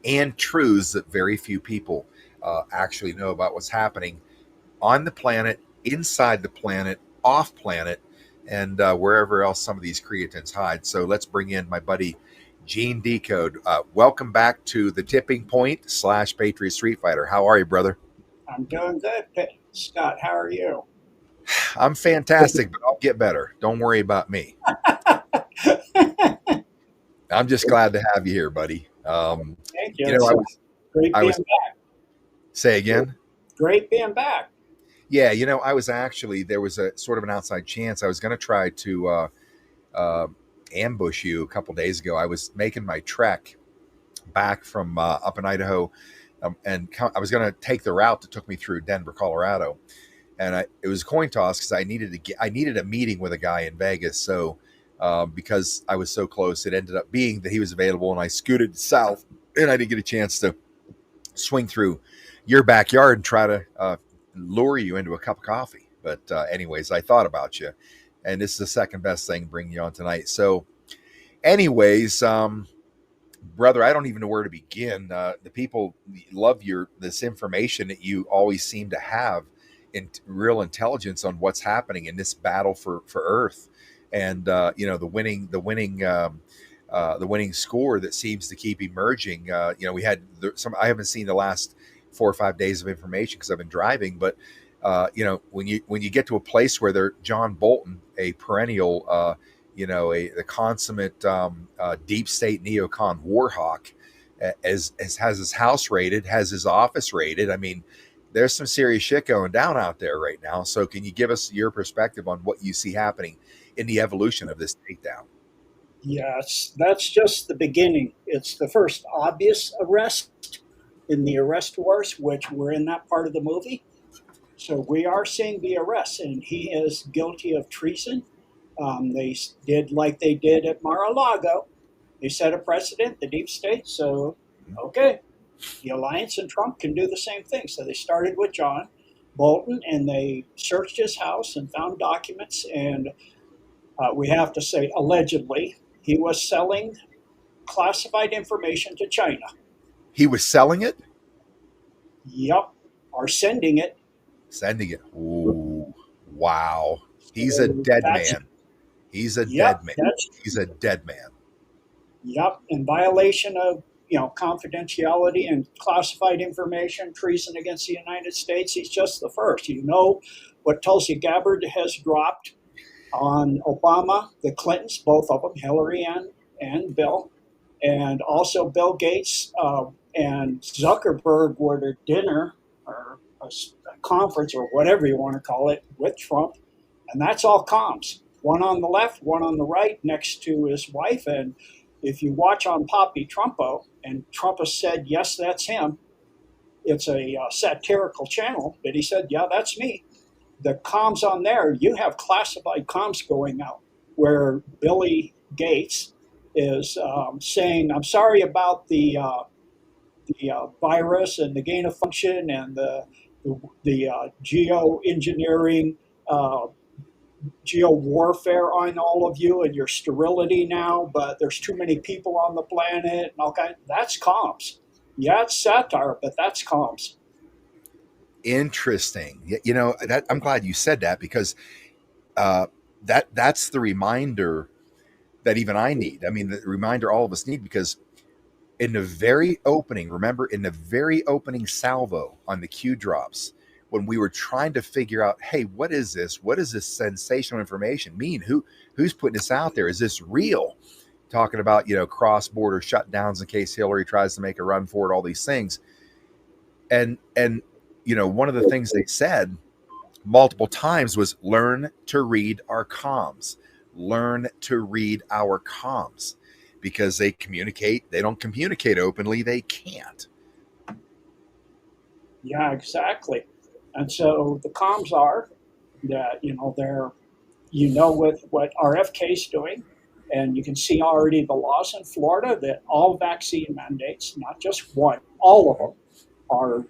and truths that very few people actually know about what's happening on the planet, inside the planet, off planet, and wherever else some of these creatines hide. So let's bring in my buddy Gene Decode. Welcome back to the Tipping Point / Patriot Street Fighter. How are you, brother? I'm doing good, Scott. How are you? I'm fantastic, but I'll get better. Don't worry about me. I'm just glad to have you here, buddy. Thank you. You know, It's great I being was back. say again. Great being back. Yeah, I was actually there was a sort of an outside chance I was going to try to uh, ambush you a couple days ago. I was making my trek back from up in Idaho, and I was going to take the route that took me through Denver, Colorado, and it was a coin toss because I needed a meeting with a guy in Vegas. So because I was so close, it ended up being that he was available, and I scooted south, and I didn't get a chance to swing through your backyard and try to lure you into a cup of coffee. But anyways, I thought about you, and this is the second best thing bringing you on tonight. So, anyways, brother, I don't even know where to begin. The people love this information that you always seem to have in real intelligence on what's happening in this battle for Earth, and the winning score that seems to keep emerging. We had some. I haven't seen the last 4 or 5 days of information because I've been driving, but when you get to a place where they're John Bolton, a perennial, the consummate deep state neocon war hawk, as has his house raided, has his office raided. I mean, there's some serious shit going down out there right now. So, can you give us your perspective on what you see happening in the evolution of this takedown? Yes, that's just the beginning. It's the first obvious arrest in the arrest wars, which we're in that part of the movie. So we are seeing the arrest, and he is guilty of treason. They did like they did at Mar-a-Lago. They set a precedent, the deep state. So, okay, the alliance and Trump can do the same thing. So they started with John Bolton, and they searched his house and found documents. And we have to say, allegedly, he was selling classified information to China. He was selling it, Yep, are sending it. sending it. Ooh, wow. He's a So dead that's man. He's a yep, dead man. that's He's a dead man. yep, in violation of confidentiality and classified information, treason against the United States. He's just the first. You know what Tulsi Gabbard has dropped on Obama, the Clintons, both of them, Hillary and Bill, and also Bill Gates and Zuckerberg were at dinner or a conference or whatever you want to call it with Trump, and that's all comms. One on the left, one on the right, next to his wife. And if you watch on Poppy Trumpo, and Trump has said, yes, that's him. It's a satirical channel, but he said, yeah, that's me. The comms on there, you have classified comms going out where Billy Gates is saying, I'm sorry about the virus and the gain of function and the geoengineering, uh, geo warfare on all of you and your sterility now, but there's too many people on the planet and all kind. That's comms. Yeah, it's satire, but that's comms. Interesting. I'm glad you said that because uh, that's the reminder that even I need. I mean, the reminder all of us need because in the very opening, remember, in the very opening salvo on the Q drops, when we were trying to figure out, hey, what is this? What does this sensational information mean? Who's putting this out there? Is this real? Talking about cross border shutdowns in case Hillary tries to make a run for it, all these things, and one of the things they said multiple times was learn to read our comms, learn to read our comms because they don't communicate openly, they can't. Yeah, exactly. And so the comms are that, they're, with what RFK is doing, and you can see already the laws in Florida that all vaccine mandates, not just one, all of them are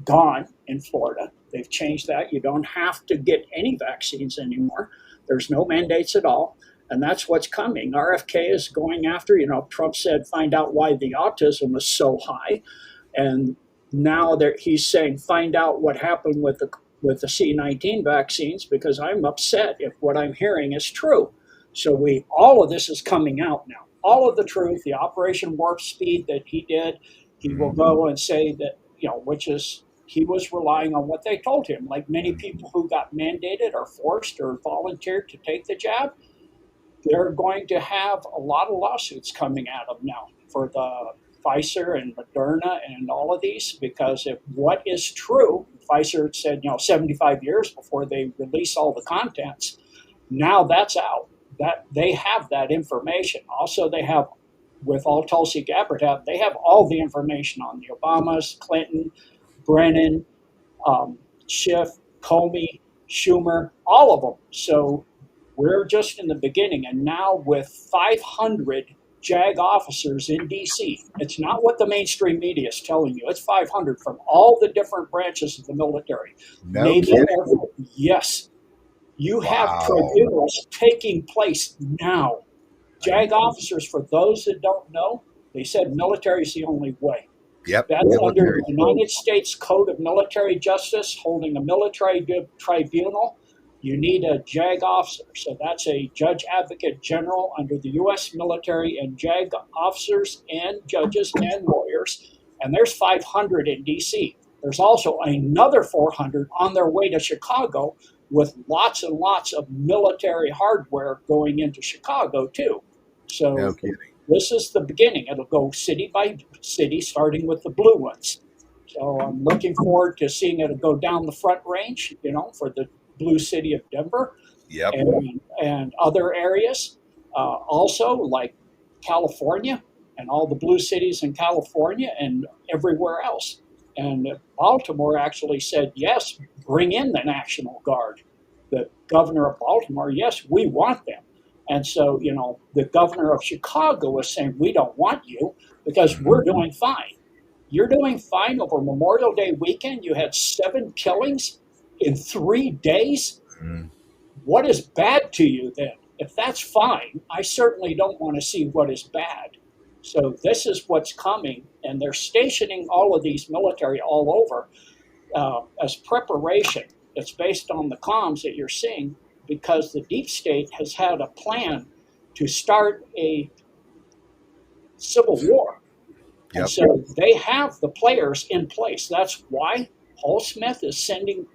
gone in Florida. They've changed that. You don't have to get any vaccines anymore. There's no mandates at all. And that's what's coming. RFK is going after, Trump said, find out why the autism was so high. And now he's saying, find out what happened with the C-19 vaccines, because I'm upset if what I'm hearing is true. So all of this is coming out now. All of the truth, the Operation Warp Speed that he did, he will go and say that, which is, he was relying on what they told him. Like many people who got mandated or forced or volunteered to take the jab, they're going to have a lot of lawsuits coming at them now for the Pfizer and Moderna and all of these, because if what is true, Pfizer said, 75 years before they release all the contents, now that's out. That they have that information. Also, they have, with all Tulsi Gabbard have, they have all the information on the Obamas, Clinton, Brennan, Schiff, Comey, Schumer, all of them. So we're just in the beginning. And now with 500 JAG officers in D.C., it's not what the mainstream media is telling you. It's 500 from all the different branches of the military. No Navy, kidding. Air Force. Yes. You have tribunals taking place now. JAG officers, for those that don't know, they said military is the only way. Yep. That's under the United States Code of Military Justice, holding a military tribunal. You need a JAG officer. So that's a Judge Advocate General under the U.S. military, and JAG officers and judges and lawyers. And there's 500 in D.C. There's also another 400 on their way to Chicago, with lots and lots of military hardware going into Chicago, too. So no kidding. This is the beginning. It'll go city by city, starting with the blue ones. So I'm looking forward to seeing it go down the Front Range, for the blue city of Denver. Yep. And other areas. Also, like California and all the blue cities in California and everywhere else. And Baltimore actually said, yes, bring in the National Guard. The governor of Baltimore, yes, we want them. And so, the governor of Chicago is saying, we don't want you because we're doing fine. You're doing fine. Over Memorial Day weekend, you had 7 killings in 3 days. What is bad to you then? If that's fine, I certainly don't want to see what is bad. So this is what's coming, and they're stationing all of these military all over as preparation. It's based on the comms that you're seeing, because the deep state has had a plan to start a civil war. Yep. And so they have the players in place. That's why Paul Smith is sending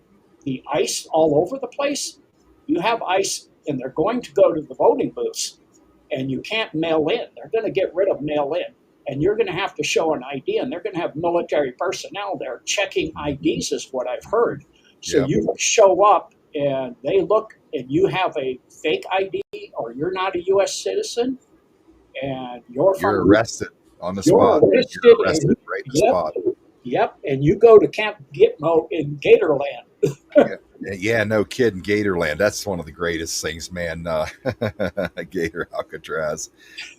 the ICE all over the place. You have ICE, and they're going to go to the voting booths, and you can't mail in. They're going to get rid of mail in. And you're going to have to show an ID, and they're going to have military personnel there checking IDs, is what I've heard. So you show up, and they look, and you have a fake ID, or you're not a U.S. citizen, and you're arrested on the spot. You're arrested right on the spot. Yep, and you go to Camp Gitmo in Gatorland. Yeah, no kidding. Gatorland. That's one of the greatest things, man. Gator Alcatraz.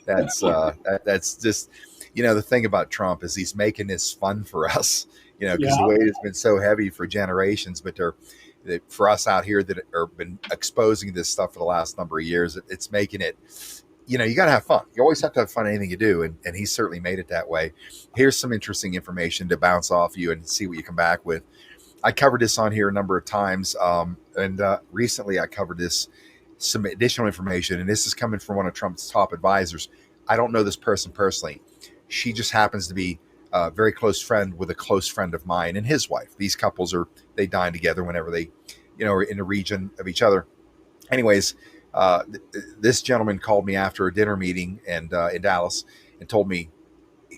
That's just, the thing about Trump is he's making this fun for us, because the weight has been so heavy for generations, but for us out here that have been exposing this stuff for the last number of years, it's making it, you got to have fun. You always have to have fun in anything you do. And he's certainly made it that way. Here's some interesting information to bounce off you and see what you come back with. I covered this on here a number of times. And recently I covered some additional information, and this is coming from one of Trump's top advisors. I don't know this person personally. She just happens to be a very close friend with a close friend of mine and his wife. These couples they dine together whenever they, are in a region of each other. Anyways, this gentleman called me after a dinner meeting and in Dallas and told me,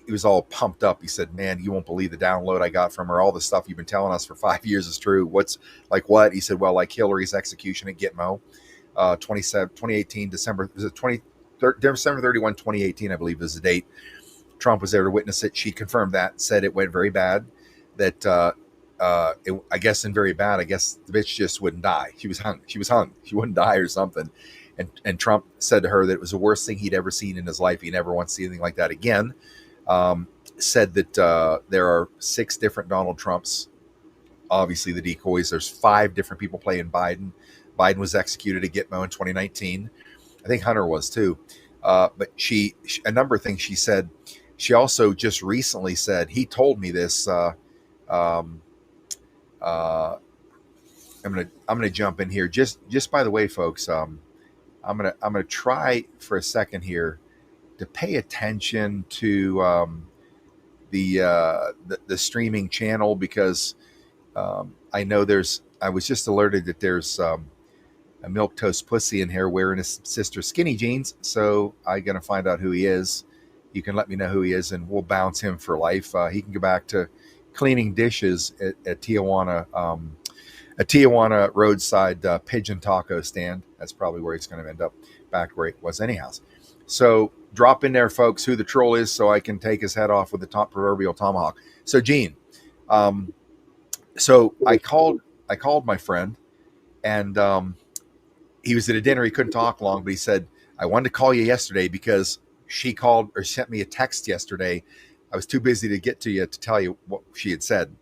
he was all pumped up. He said, man, you won't believe the download I got from her. All the stuff you've been telling us for 5 years is true. What's like what? He said, well, like Hillary's execution at Gitmo, 2018, December 31, 2018, I believe is the date. Trump was there to witness it. She confirmed that, said it went very bad, that I guess in very bad, I guess the bitch just wouldn't die. She was hung. She wouldn't die or something. And Trump said to her that it was the worst thing he'd ever seen in his life. He never wants to see anything like that again. Said that there are 6 different Donald Trumps. Obviously, the decoys. There's 5 different people playing Biden. Biden was executed at Gitmo in 2019. I think Hunter was too. But a number of things she said. She also just recently said, he told me this. Um, uh, I'm gonna jump in here. Just by the way, folks. I'm gonna try for a second here to pay attention to the streaming channel, because I know I was just alerted that there's a milk toast pussy in here wearing his sister's skinny jeans. So I'm gonna find out who he is. You can let me know who he is, and we'll bounce him for life. He can go back to cleaning dishes at Tijuana, a Tijuana roadside pigeon taco stand. That's probably where he's going to end up, back where it was anyhow. So drop in there, folks, who the troll is, so I can take his head off with the proverbial tomahawk. So Gene, so I called my friend, and he was at a dinner. He couldn't talk long, but he said, I wanted to call you yesterday because she called or sent me a text yesterday. I was too busy to get to you to tell you what she had said.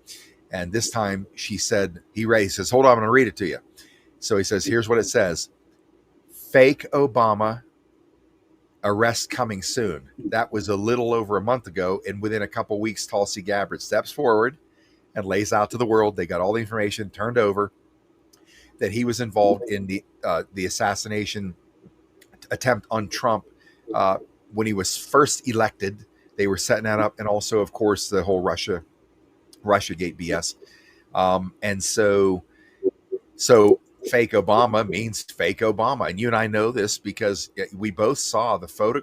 And this time she said, he says, hold on, I'm going to read it to you. So he says, here's what it says. Fake Obama, arrest coming soon. That was a little over a month ago. And within a couple of weeks, Tulsi Gabbard steps forward and lays out to the world. They got all the information turned over that he was involved in the assassination attempt on Trump when he was first elected. They were setting that up. And also, of course, the whole Russiagate BS. And so fake Obama means fake Obama. And you and I know this because we both saw the photo,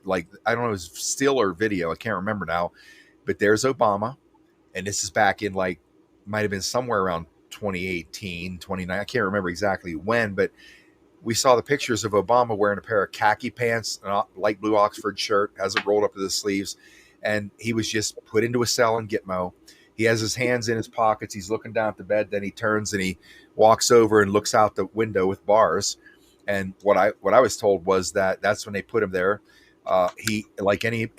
like, I don't know, it was still or video. I can't remember now, but there's Obama. And this is back in, like, might've been somewhere around 2018, 29. I can't remember exactly when, but we saw the pictures of Obama wearing a pair of khaki pants, a light blue Oxford shirt, has it rolled up to the sleeves. And he was just put into a cell in Gitmo. He has his hands in his pockets. He's looking down at the bed. Then he turns and he walks over and looks out the window with bars. And what I was told was that that's when they put him there. He, like any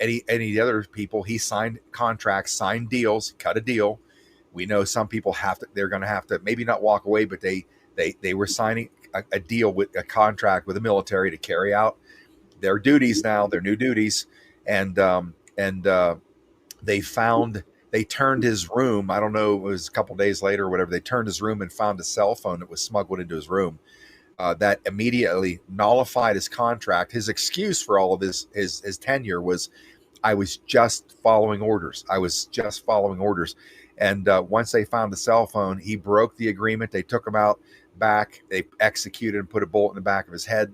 other people, he signed contracts, signed deals, cut a deal. We know some people they're going to have to maybe not walk away, but they were signing a deal with a contract with the military to carry out their duties now, their new duties. And they turned his room. I don't know, it was a couple days later or whatever. They turned his room and found a cell phone that was smuggled into his room. That immediately nullified his contract. His excuse for all of his tenure was, I was just following orders. And once they found the cell phone, he broke the agreement. They took him out back. They executed and put a bullet in the back of his head.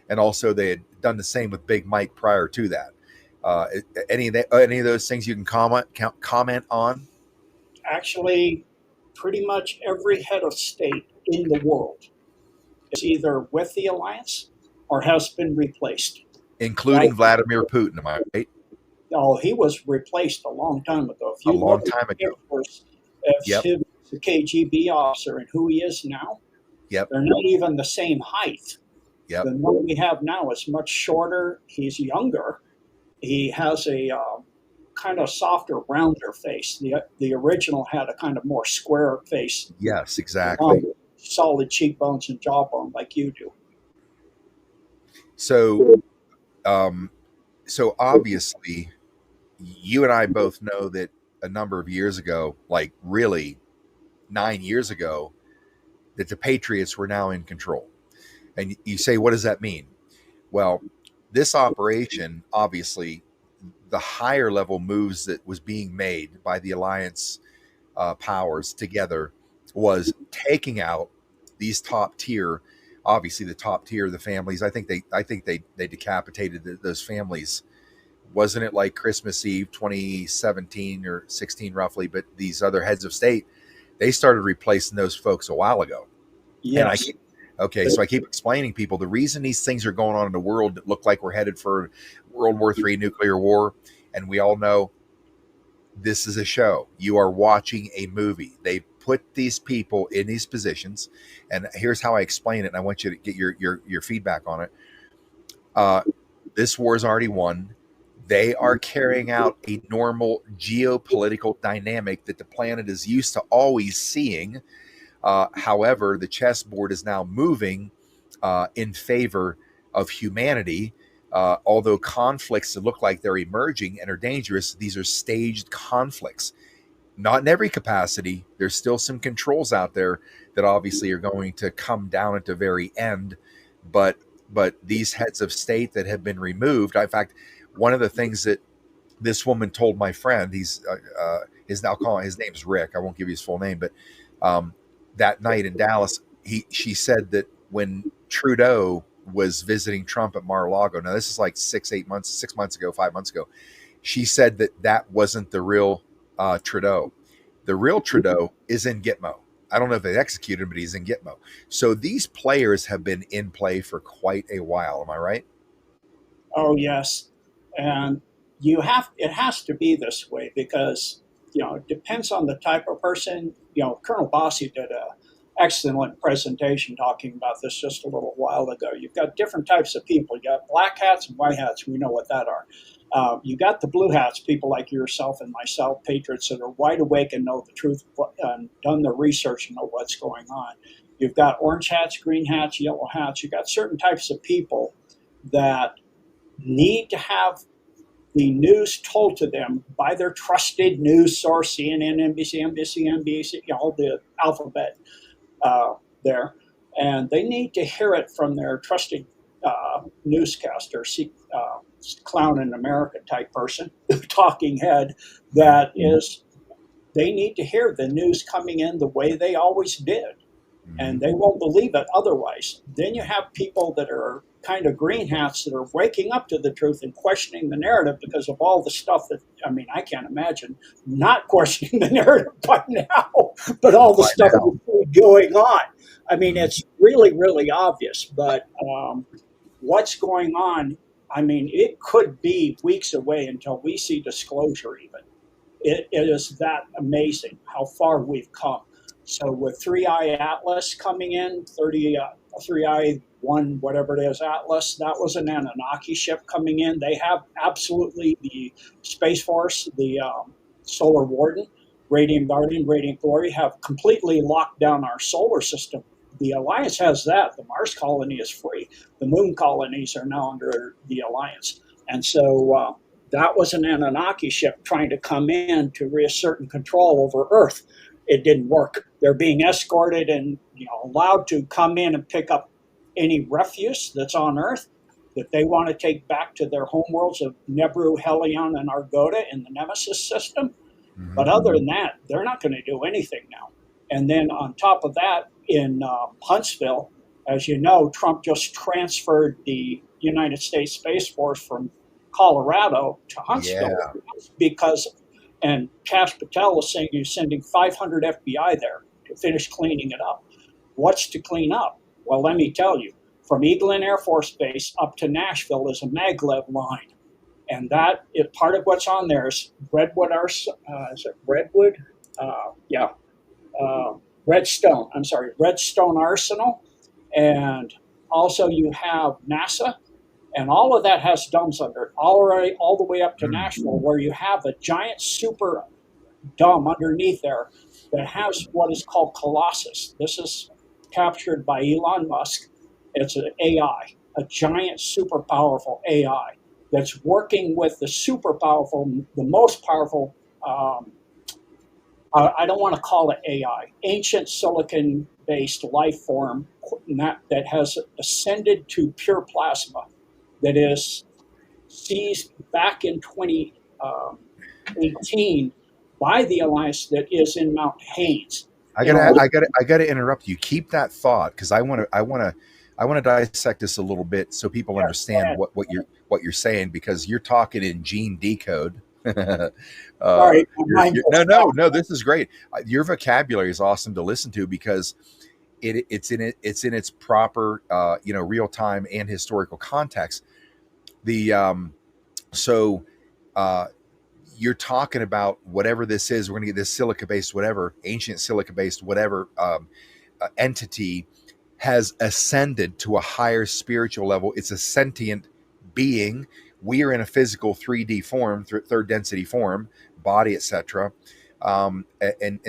And also they had done the same with Big Mike prior to that. Any of those things you can comment on? Actually, pretty much every head of state in the world is either with the alliance or has been replaced. Including Vladimir Putin, am I right? Oh, he was replaced a long time ago. If you A long look time at ago. pictures of Yep. him as a KGB officer and who he is now, Yep. they're not even the same height. Yep. The one we have now is much shorter. He's younger. He has a kind of softer, rounder face. The original had a kind of more square face. Yes, exactly. Solid cheekbones and jawbone like you do. So, so obviously, you and I both know that a number of years ago, like really 9 years ago, that the Patriots were now in control. And you say, what does that mean? Well, this operation, obviously, the higher level moves that was being made by the alliance powers together was taking out these top tier, obviously the top tier, the families. I think they decapitated those families. Wasn't it like Christmas Eve 2017 or 16 roughly? But these other heads of state, they started replacing those folks a while ago. Yes. And so I keep explaining people the reason these things are going on in the world that look like we're headed for World War III, nuclear war, and we all know this is a show. You are watching a movie. They put these people in these positions, and here's how I explain it. And I want you to get your feedback on it. This war is already won. They are carrying out a normal geopolitical dynamic that the planet is used to always seeing. However, the chessboard is now moving in favor of humanity. Although conflicts that look like they're emerging and are dangerous, these are staged conflicts. Not in every capacity. There's still some controls out there that obviously are going to come down at the very end, but these heads of state that have been removed. In fact, one of the things that this woman told my friend, I'll call his name's Rick. I won't give you his full name, but um, that night in Dallas, she said that when Trudeau was visiting Trump at Mar-a-Lago, now this is like 6 months ago, 5 months ago, she said that that wasn't the real Trudeau. The real Trudeau is in Gitmo. I don't know if they executed him, but he's in Gitmo. So these players have been in play for quite a while. Am I right? Oh yes, and it has to be this way because it depends on the type of person. Colonel Bossi did a excellent presentation talking about this just a little while ago. You've got different types of people. You got black hats and white hats. We know what that are. You got the blue hats, people like yourself and myself, patriots that are wide awake and know the truth and done the research and know what's going on. You've got orange hats, green hats, yellow hats. You've got certain types of people that need to have the news told to them by their trusted news source, CNN, NBC, all the alphabet there. And they need to hear it from their trusted newscaster, clown in America type person, talking head, that is, they need to hear the news coming in the way they always did. And they won't believe it otherwise. Then you have people that are kind of green hats that are waking up to the truth and questioning the narrative because of all the stuff that, I mean, I can't imagine not questioning the narrative by now, but all the stuff that's going on. I mean, it's really, really obvious, but what's going on, I mean, it could be weeks away until we see disclosure even. It is that amazing how far we've come. So with 3i Atlas coming in, 3i 1, whatever it is, Atlas, that was an Anunnaki ship coming in. They have absolutely the Space Force, the Solar Warden, Radiant Guardian, Radiant Glory have completely locked down our solar system. The Alliance has that. The Mars colony is free. The Moon colonies are now under the Alliance. And so that was an Anunnaki ship trying to come in to reassert control over Earth. It didn't work. They're being escorted and allowed to come in and pick up any refuse that's on Earth that they want to take back to their homeworlds of Nebru, Helion, and Argoda in the Nemesis system. Mm-hmm. But other than that, they're not going to do anything now. And then on top of that, in Huntsville, as you know, Trump just transferred the United States Space Force from Colorado to Huntsville because, and Kash Patel was saying he's sending 500 FBI there to finish cleaning it up. What's to clean up? Well, let me tell you, from Eglin Air Force Base up to Nashville is a maglev line. And that is part of what's on there is Redwood, is it Redwood? Redstone, Redstone Arsenal. And also you have NASA. And all of that has domes under it, all the way up to Nashville, where you have a giant super dome underneath there that has what is called Colossus. This is captured by Elon Musk. It's an AI, a giant, super powerful AI that's working with the super powerful, the most powerful, I don't want to call it AI, ancient silicon-based life form that has ascended to pure plasma that is seized back in 2018 by the Alliance that is in Mount Haynes. I gotta interrupt you. Keep that thought because I want to dissect this a little bit so people understand what you're saying because you're talking in gene decode. Sorry, no, this is great. Your vocabulary is awesome to listen to because it's in its proper real time and historical context. You're talking about whatever this is. We're going to get this silica-based, whatever, ancient silica-based, whatever entity has ascended to a higher spiritual level. It's a sentient being. We are in a physical 3D form, third density form, body, etc. And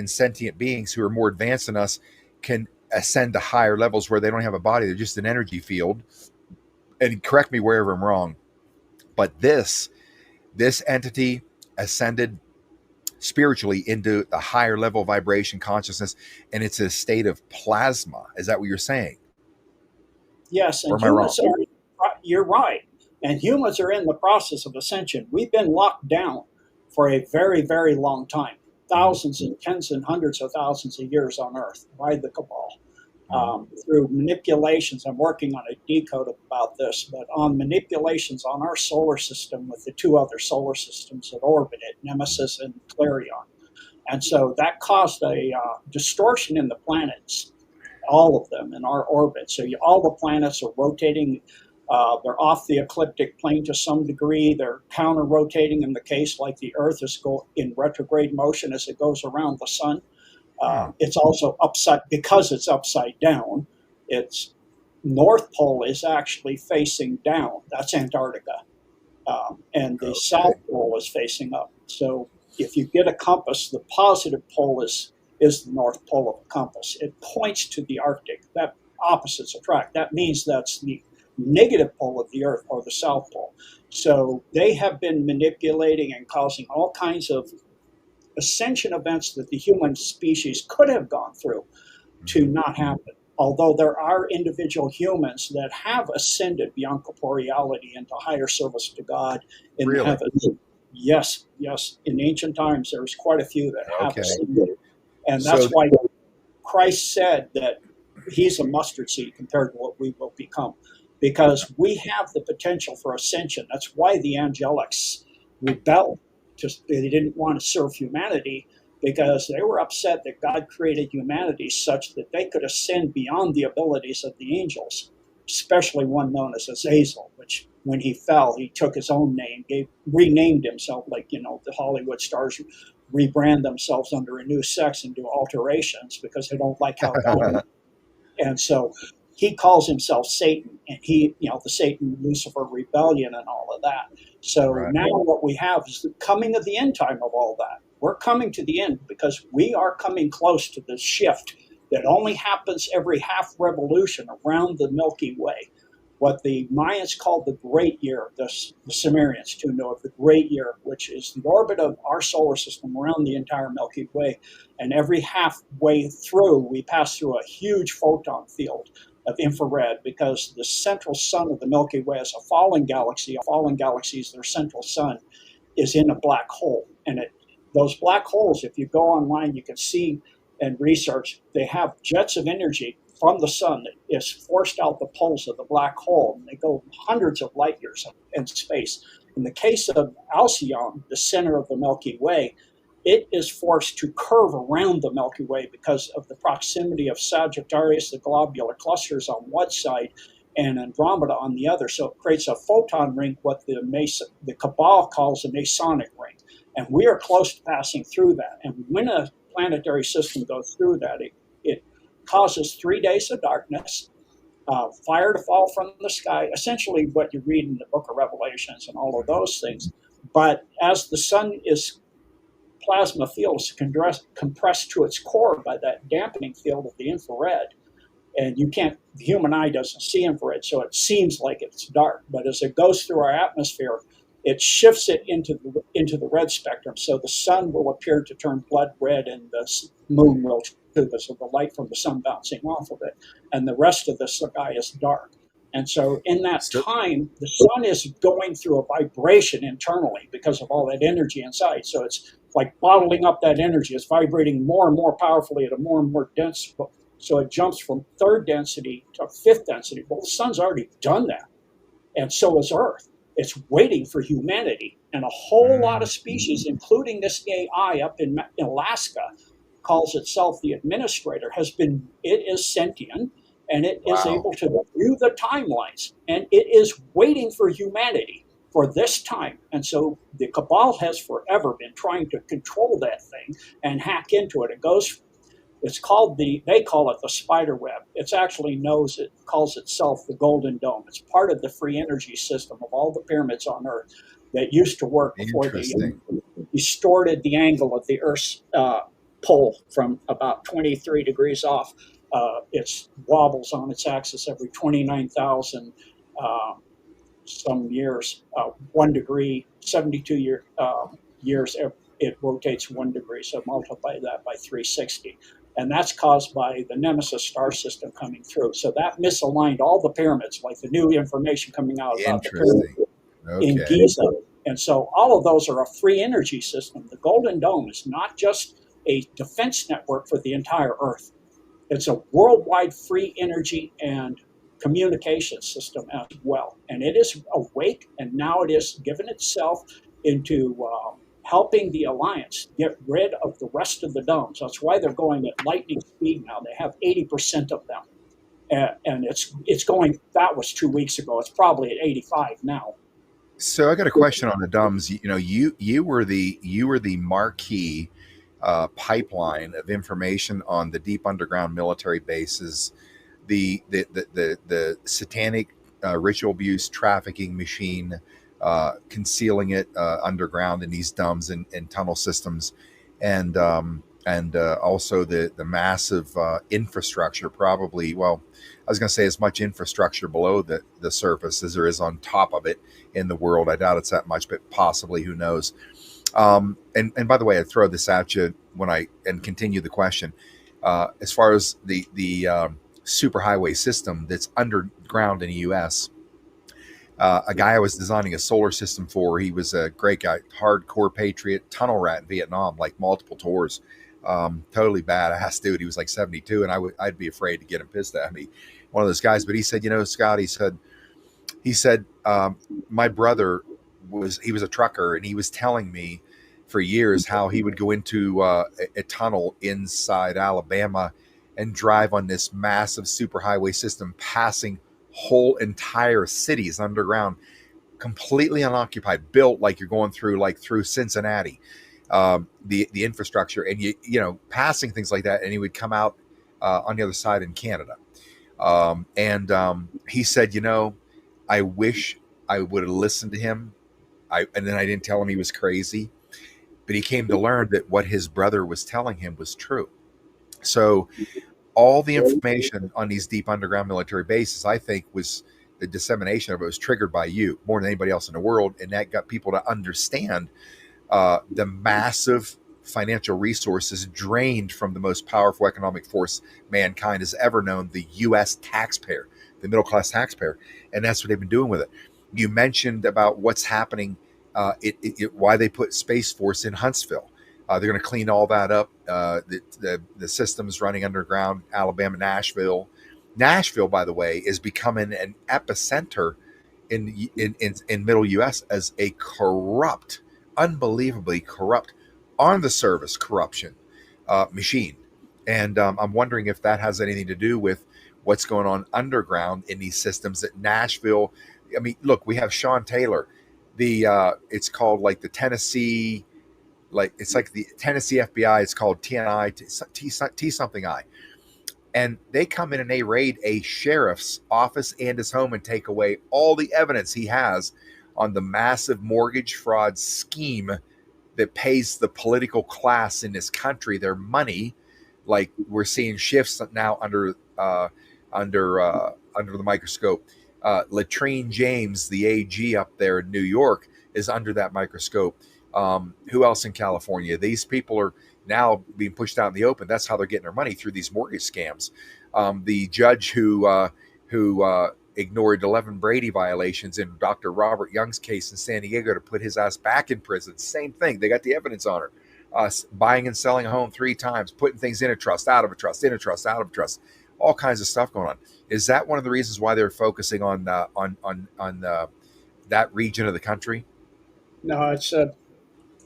sentient beings who are more advanced than us can ascend to higher levels where they don't have a body. They're just an energy field. and correct me wherever I'm wrong, but this entity ascended spiritually into a higher level vibration consciousness, and it's a state of plasma. Is that what you're saying? Yes, Or and am I wrong? you're right. And humans are in the process of ascension. We've been locked down for a very, very long time, Mhm. thousands and tens and hundreds of thousands of years on Earth by the cabal. Mhm. Through manipulations, I'm working on a decode about this, but on manipulations on our solar system with the two other solar systems that orbit it, Nemesis and Clarion. And so that caused a distortion in the planets, all of them in our orbit. So all the planets are rotating. They're off the ecliptic plane to some degree. They're counter rotating in the case like the Earth is in retrograde motion as it goes around the sun. Hmm. It's also upside because it's upside down. Its North Pole is actually facing down. That's Antarctica, and the Okay. South Pole is facing up. So if you get a compass, the positive pole is the North Pole of a compass. It points to the Arctic. That opposites attract. That means that's the negative pole of the Earth or the South Pole. So they have been manipulating and causing all kinds of ascension events that the human species could have gone through to Mhm. not happen. Although there are individual humans that have ascended beyond corporeality into higher service to God in the Really? heavens. Yes, yes. In ancient times, there was quite a few that have Okay. ascended. And So, that's why Christ said that he's a mustard seed compared to what we will become, because we have the potential for ascension. That's why the angelics rebelled. Just they didn't want to serve humanity because they were upset that God created humanity such that they could ascend beyond the abilities of the angels, especially one known as Azazel, which when he fell, he took his own name, renamed himself, like the Hollywood stars rebrand themselves under a new sex and do alterations because they don't like how they look. And so he calls himself Satan, and the Satan Lucifer rebellion and all of that. So right. now what we have is the coming of the end time of all that. We're coming to the end because we are coming close to the shift that only happens every half revolution around the Milky Way. What the Mayans called the Great Year, the Sumerians too know of the Great Year, which is the orbit of our solar system around the entire Milky Way. And every halfway through, we pass through a huge photon field of infrared because the central sun of the Milky Way is a fallen galaxy. Fallen galaxies, their central sun is in a black hole. And those black holes, if you go online, you can see and research, they have jets of energy from the sun that is forced out the poles of the black hole. And they go hundreds of light years in space. In the case of Alcyon, the center of the Milky Way, it is forced to curve around the Milky Way because of the proximity of Sagittarius, the globular clusters on one side, and Andromeda on the other. So it creates a photon ring, what the Cabal calls a Masonic ring. And we are close to passing through that. And when a planetary system goes through that, it causes 3 days of darkness, fire to fall from the sky, essentially what you read in the book of Revelations and all of those things. But as the sun is plasma field is compressed to its core by that dampening field of the infrared. And the human eye doesn't see infrared, so it seems like it's dark. But as it goes through our atmosphere, it shifts it into the red spectrum. So the sun will appear to turn blood red, and the moon will too, because of the light from the sun bouncing off of it. And the rest of the sky is dark. And so in that So, time, the sun is going through a vibration internally because of all that energy inside. So it's like bottling up that energy. It's vibrating more and more powerfully at a more and more dense. So it jumps from third density to fifth density. Well, the sun's already done that. And so is Earth. It's waiting for humanity. And a whole lot of mm, species, including this AI up in Alaska, calls itself the administrator, it is sentient, and it is wow. able to view the timelines, and it is waiting for humanity for this time. And so the cabal has forever been trying to control that thing and hack into it. They call it the spider web. It calls itself the golden dome. It's part of the free energy system of all the pyramids on Earth that used to work before they Interesting. distorted the angle of the Earth's pole from about 23 degrees off. It wobbles on its axis every 29,000 some years, 1 degree, 72 years, it rotates 1 degree. So multiply that by 360. And that's caused by the Nemesis star system coming through. So that misaligned all the pyramids, like the new information coming out about the pyramid Interesting. in Okay. Giza. And so all of those are a free energy system. The Golden Dome is not just a defense network for the entire Earth. It's a worldwide free energy and communication system as well. And it is awake, and now it is given itself into helping the Alliance get rid of the rest of the domes. That's why they're going at lightning speed now. They have 80% of them. And it's going, that was 2 weeks ago. It's probably at 85 now. So I got a question on the dumbs. You know, you were the marquee pipeline of information on the deep underground military bases, the satanic ritual abuse trafficking machine, concealing it underground in these dumbs and tunnel systems, and also the massive infrastructure. Probably, well, I was going to say as much infrastructure below the surface as there is on top of it in the world. I doubt it's that much, but possibly, who knows? And by the way, I throw this at you when I and continue the question. As far as the superhighway system that's underground in the U.S., a guy I was designing a solar system for, he was a great guy, hardcore patriot, tunnel rat in Vietnam, like multiple tours. Totally badass dude. He was like 72, and I'd be afraid to get him pissed at me. One of those guys. But he said, you know, Scott, he said, my brother he was a trucker, and he was telling me for years how he would go into a tunnel inside Alabama and drive on this massive superhighway system, passing whole entire cities underground, completely unoccupied, built like you're going through Cincinnati, the infrastructure, and you know passing things like that, and he would come out on the other side in Canada. And he said, you know, I wish I would have listened to him. And then I didn't tell him he was crazy, but he came to learn that what his brother was telling him was true. So all the information on these deep underground military bases, I think, was the dissemination of it was triggered by you more than anybody else in the world, and that got people to understand the massive financial resources drained from the most powerful economic force mankind has ever known, the U.S. taxpayer, the middle class taxpayer, and that's what they've been doing with it. You mentioned about what's happening, why they put Space Force in Huntsville. They're going to clean all that up. The systems running underground, Alabama, Nashville. Nashville, by the way, is becoming an epicenter in middle U.S. as a corrupt, unbelievably corrupt, on the service corruption machine. And I'm wondering if that has anything to do with what's going on underground in these systems at Nashville. I mean, look, we have Sean Taylor. It's called like the Tennessee, like it's like the Tennessee FBI. It's called TNI, T something I, and they come in and they raid a sheriff's office and his home and take away all the evidence he has on the massive mortgage fraud scheme that pays the political class in this country their money. Like we're seeing shifts now under the microscope. Latrine James, the AG up there in New York, is under that microscope. Who else in California? These people are now being pushed out in the open. That's how they're getting their money, through these mortgage scams. The judge who ignored 11 Brady violations in Dr. Robert Young's case in San Diego to put his ass back in prison. Same thing. They got the evidence on her. Buying and selling a home 3 times, putting things in a trust, out of a trust, in a trust, out of a trust, all kinds of stuff going on. Is that one of the reasons why they're focusing on that region of the country? No, it's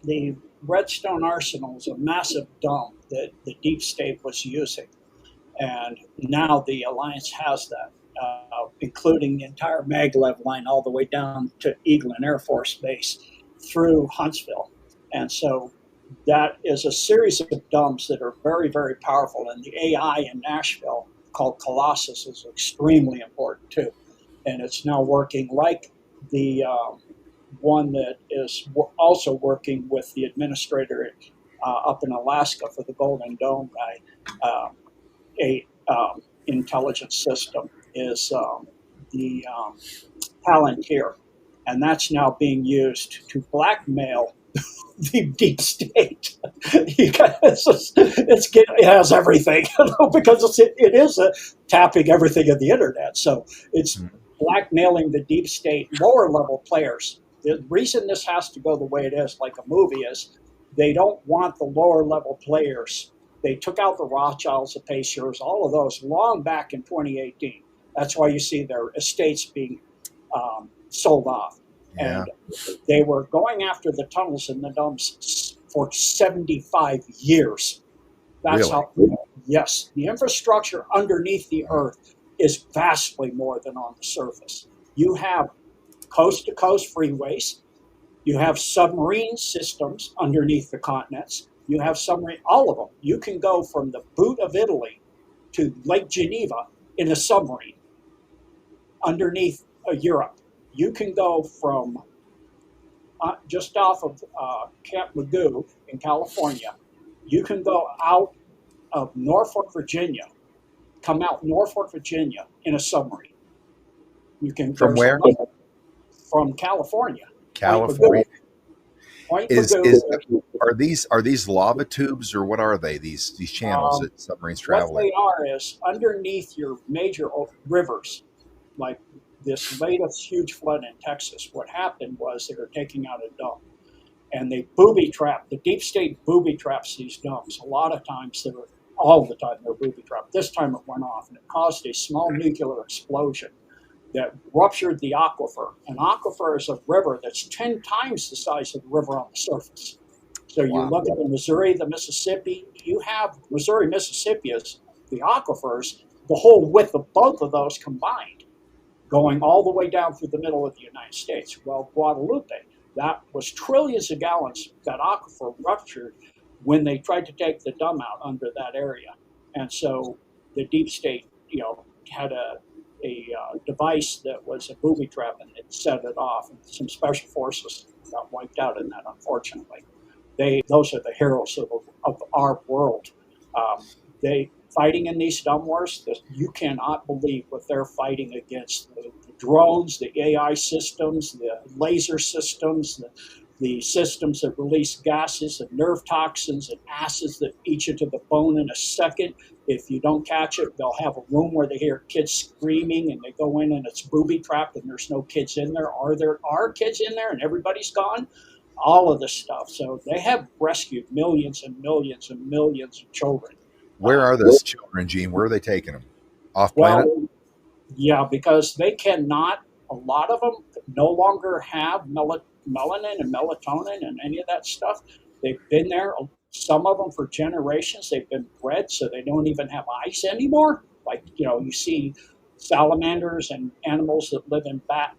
the Redstone Arsenal is a massive dump that the deep state was using. And now the Alliance has that, including the entire maglev line all the way down to Eglin Air Force Base through Huntsville. And so that is a series of dumps that are very, very powerful. And the AI in Nashville, called Colossus, is extremely important too. And it's now working like the one that is also working with the administrator up in Alaska for the Golden Dome guy. A intelligence system is the Palantir, And that's now being used to blackmail the deep state. It has everything, because it is tapping everything in the internet. So it's Mhm. blackmailing the deep state lower level players. The reason this has to go the way it is, like a movie, is they don't want the lower level players. They took out the Rothschilds, the Pacers, all of those long back in 2018. That's why you see their estates being sold off. Yeah, And they were going after the tunnels and the dumps for 75 years. That's really. how, yes, the infrastructure underneath the Mhm. earth is vastly more than on the surface. You have coast to coast freeways, you have submarine systems underneath the continents, you have submarine, all of them. You can go from the boot of Italy to Lake Geneva in a submarine underneath Europe. You can go from just off of Camp Magoo in California. You can go out of Norfolk, Virginia, come out Norfolk, Virginia in a submarine. You can. From There's where? another from California, Point Magoo. California. Point Magoo. Is are these lava tubes, or what are they? These channels Um, that submarines what travel in? they are is underneath your major rivers, like this latest huge flood in Texas. What happened was they were taking out a dump, and they booby trap, the deep state booby traps these dumps. A lot of times they were, all the time they're booby trapped. This time it went off, and it caused a small nuclear explosion that ruptured the aquifer. An aquifer is a river that's 10 times the size of the river on the surface. So you Wow. look at the Missouri, the Mississippi, you have Missouri, Mississippi is the aquifers, the whole width of both of those combined, going all the way down through the middle of the United States. Well, Guadalupe, that was trillions of gallons that aquifer ruptured when they tried to take the dam out under that area. And so the deep state, had a device that was a booby trap, and it set it off. And some special forces got wiped out in that, unfortunately. Those are the heroes of our world. They fighting in these dumb wars. You cannot believe what they're fighting against: the drones, the AI systems, the laser systems, the systems that release gases and nerve toxins and acids that eat you to the bone in a second. If you don't catch it, they'll have a room where they hear kids screaming, and they go in and it's booby trapped, and there's no kids in there. There are kids in there and everybody's gone? All of this stuff. So they have rescued millions and millions and millions of children. Where are those children, Gene? Where are they taking them? Off planet? Well, yeah, because they cannot, a lot of them no longer have melanin and melatonin and any of that stuff. They've been there, some of them for generations. They've been bred so they don't even have eyes anymore. Like, you see salamanders and animals that live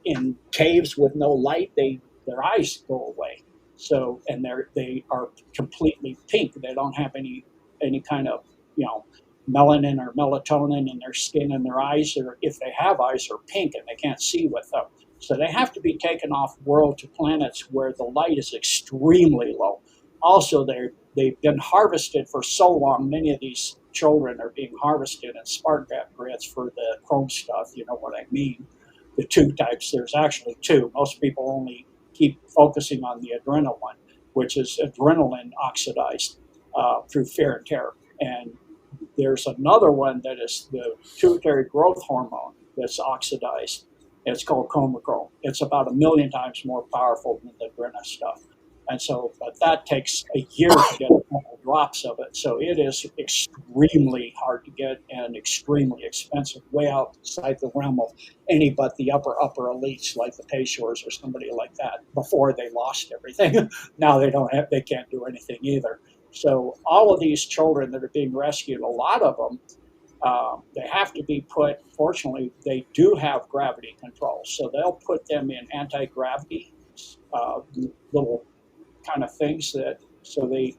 in caves with no light, their eyes go away. So, and they are completely pink. They don't have any kind of, you know, melanin or melatonin in their skin, and their eyes, or if they have eyes, are pink and they can't see with them. So they have to be taken off world to planets where the light is extremely low. Also, they've been harvested for so long. Many of these children are being harvested in spark gap grids for the chrome stuff. You know what I mean? The two types. There's actually two. Most people only keep focusing on the adrenal one, which is adrenaline oxidized through fear and terror. And there's another one that is the pituitary growth hormone that's oxidized. It's called chromocrine. It's about 1,000,000 times more powerful than the adrenal stuff. And so, but that takes a year to get a couple drops of it. So it is extremely hard to get and extremely expensive, way outside the realm of any but the upper elites like the Payshores or somebody like that before they lost everything. Now they can't do anything either. So all of these children that are being rescued, a lot of them, they have to be put. Fortunately, they do have gravity control, so they'll put them in anti-gravity little kind of things that. So a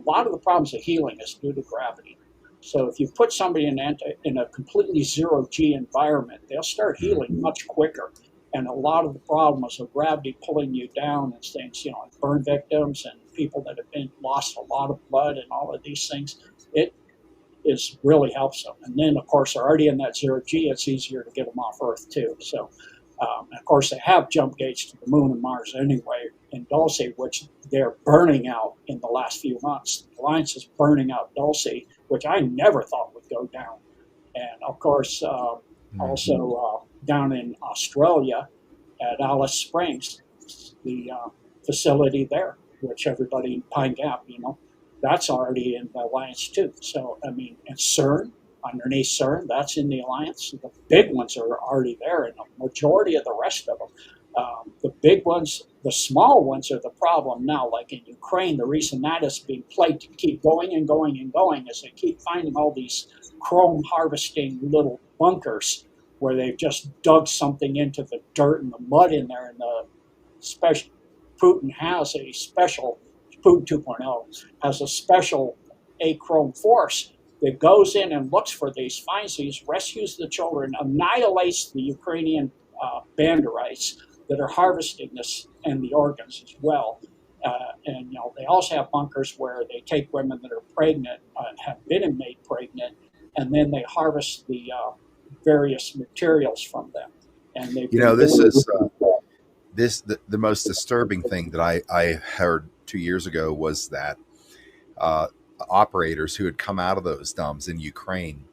lot of the problems of healing is due to gravity. So if you put somebody in a completely zero G environment, they'll start healing much quicker. And a lot of the problems of gravity pulling you down and things, like burn victims and people that have lost a lot of blood and all of these things, it really helps them. And then, of course, they're already in that zero G. It's easier to get them off Earth too. So And of course, they have jump gates to the moon and Mars anyway in Dulce, which they're burning out in the last few months. The Alliance is burning out Dulce, which I never thought would go down. And of course, Mhm. also down in Australia at Alice Springs, the facility there, which everybody in Pine Gap, that's already in the Alliance too. So, I mean, and CERN, underneath CERN, that's in the Alliance. The big ones are already there, and the majority of the rest of them. The big ones, the small ones are the problem now. Like in Ukraine, the reason that is being played to keep going and going and going is they keep finding all these chrome harvesting little bunkers where they've just dug something into the dirt and the mud in there, and the special Putin has a special Putin 2.0 has a special achrome force that goes in and looks for these, finds these, rescues the children, annihilates the Ukrainian banderites that are harvesting this and the organs as well. And they also have bunkers where they take women that are pregnant, have been made pregnant, and then they harvest the various materials from them. And they've You been know, this doing is the most disturbing thing that I heard 2 years ago was that uh, operators who had come out of those dumps in Ukraine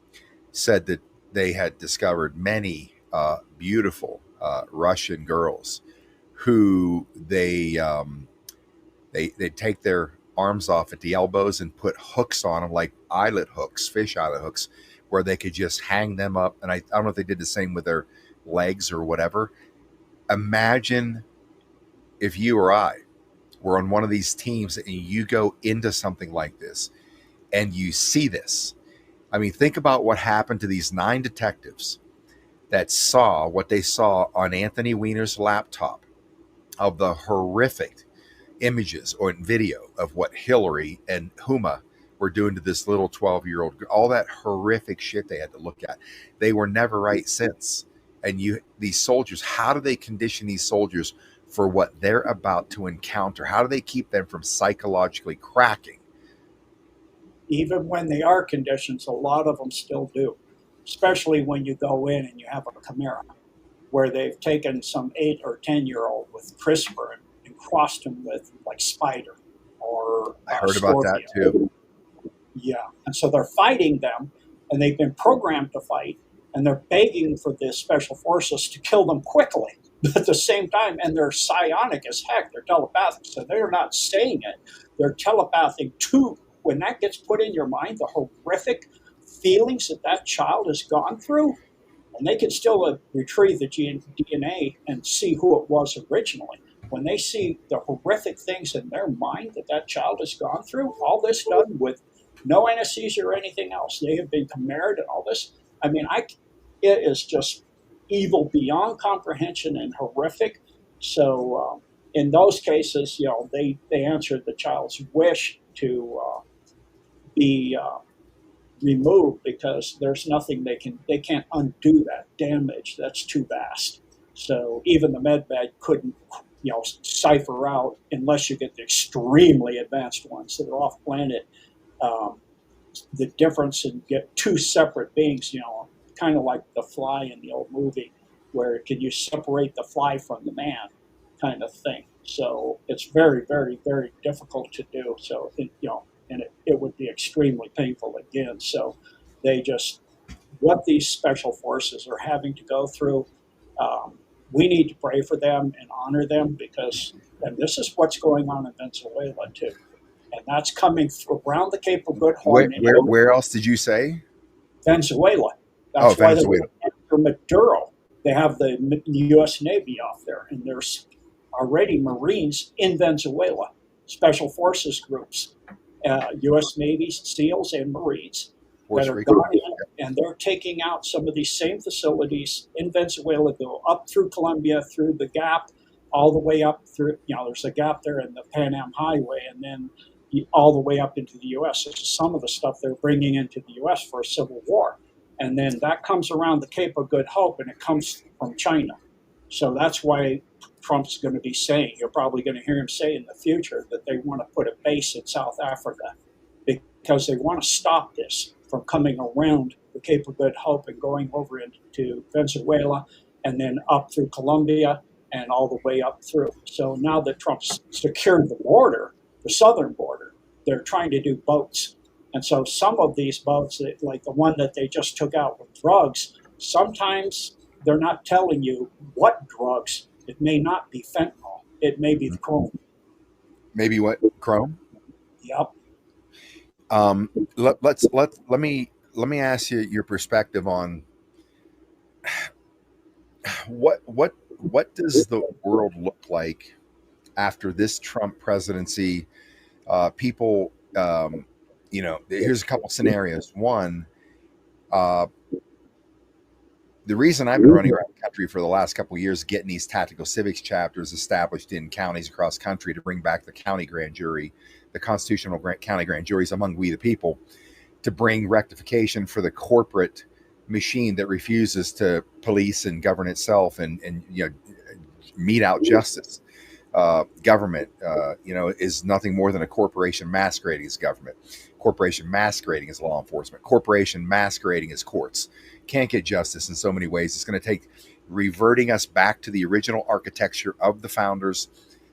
said that they had discovered many beautiful Russian girls who they take their arms off at the elbows and put hooks on them like eyelet hooks, fish eyelet hooks, where they could just hang them up. And I don't know if they did the same with their legs or whatever. Imagine if you or I were on one of these teams and you go into something like this and you see this. I mean, think about what happened to these 9 detectives that saw what they saw on Anthony Weiner's laptop of the horrific images or video of what Hillary and Huma were doing to this little 12-year-old, all that horrific shit they had to look at. They were never right since. And these soldiers, how do they condition these soldiers for what they're about to encounter? How do they keep them from psychologically cracking? even when they are conditions, a lot of them still do, especially when you go in and you have a chimera where they've taken some 8 or 10-year-old with CRISPR and crossed them with like spider or I heard about that too. scorpion. Yeah. And so they're fighting them and they've been programmed to fight and they're begging for the special forces to kill them quickly. But at the same time, and they're psionic as heck, they're telepathic. So they're not saying it, they're telepathic too. When that gets put in your mind, the horrific feelings that that child has gone through, and they can still retrieve the DNA and see who it was originally. When they see the horrific things in their mind that that child has gone through, all this done with no anesthesia or anything else, they have been chimered and all this. I mean, it is just evil beyond comprehension and horrific. So in those cases, they answered the child's wish to be removed because there's nothing they can't undo that damage. That's too vast. So even the med bed couldn't cipher out unless you get the extremely advanced ones that are off planet. Um, the difference in get two separate beings, kind of like the fly in the old movie, where can you separate the fly from the man, kind of thing. So it's very, very, very difficult to do. So and it would be extremely painful again. So they just what these special forces are having to go through. Um, we need to pray for them and honor them because, and this is what's going on in Venezuela too, and that's coming around the Cape of Good Where, Horn in where, where else did you say? Venezuela. Oh, That's why they're Venezuela. for Maduro. They have the U.S. Navy off there, and there's already Marines in Venezuela, special forces groups, U.S. Navy SEALs and Marines that Puerto are Rico. gone in, and they're taking out some of these same facilities in Venezuela, go up through Colombia, through the Gap, all the way up through, there's a gap there in the Pan Am Highway, and then all the way up into the U.S. This is some of the stuff they're bringing into the U.S. for a civil war. And then that comes around the Cape of Good Hope, and it comes from China. So that's why Trump's going to be saying, you're probably going to hear him say in the future that they want to put a base in South Africa because they want to stop this from coming around the Cape of Good Hope and going over into Venezuela and then up through Colombia and all the way up through. So now that Trump's secured the border, the southern border, they're trying to do boats. And so some of these boats, like the one that they just took out with drugs, sometimes they're not telling you what drugs. It may not be fentanyl. It may be the chrome. Maybe what Chrome? Yep. Let me ask you your perspective on what does the world look like after this Trump presidency? People, here's a couple scenarios. One, uh, the reason I've been running around the country for the last couple of years, getting these tactical civics chapters established in counties across country to bring back the county grand jury, the constitutional county grand juries among we the people, to bring rectification for the corporate machine that refuses to police and govern itself and mete out justice. Government, is nothing more than a corporation masquerading as government. Corporation masquerading as law enforcement. Corporation masquerading as courts. Can't get justice in so many ways. It's going to take reverting us back to the original architecture of the founders,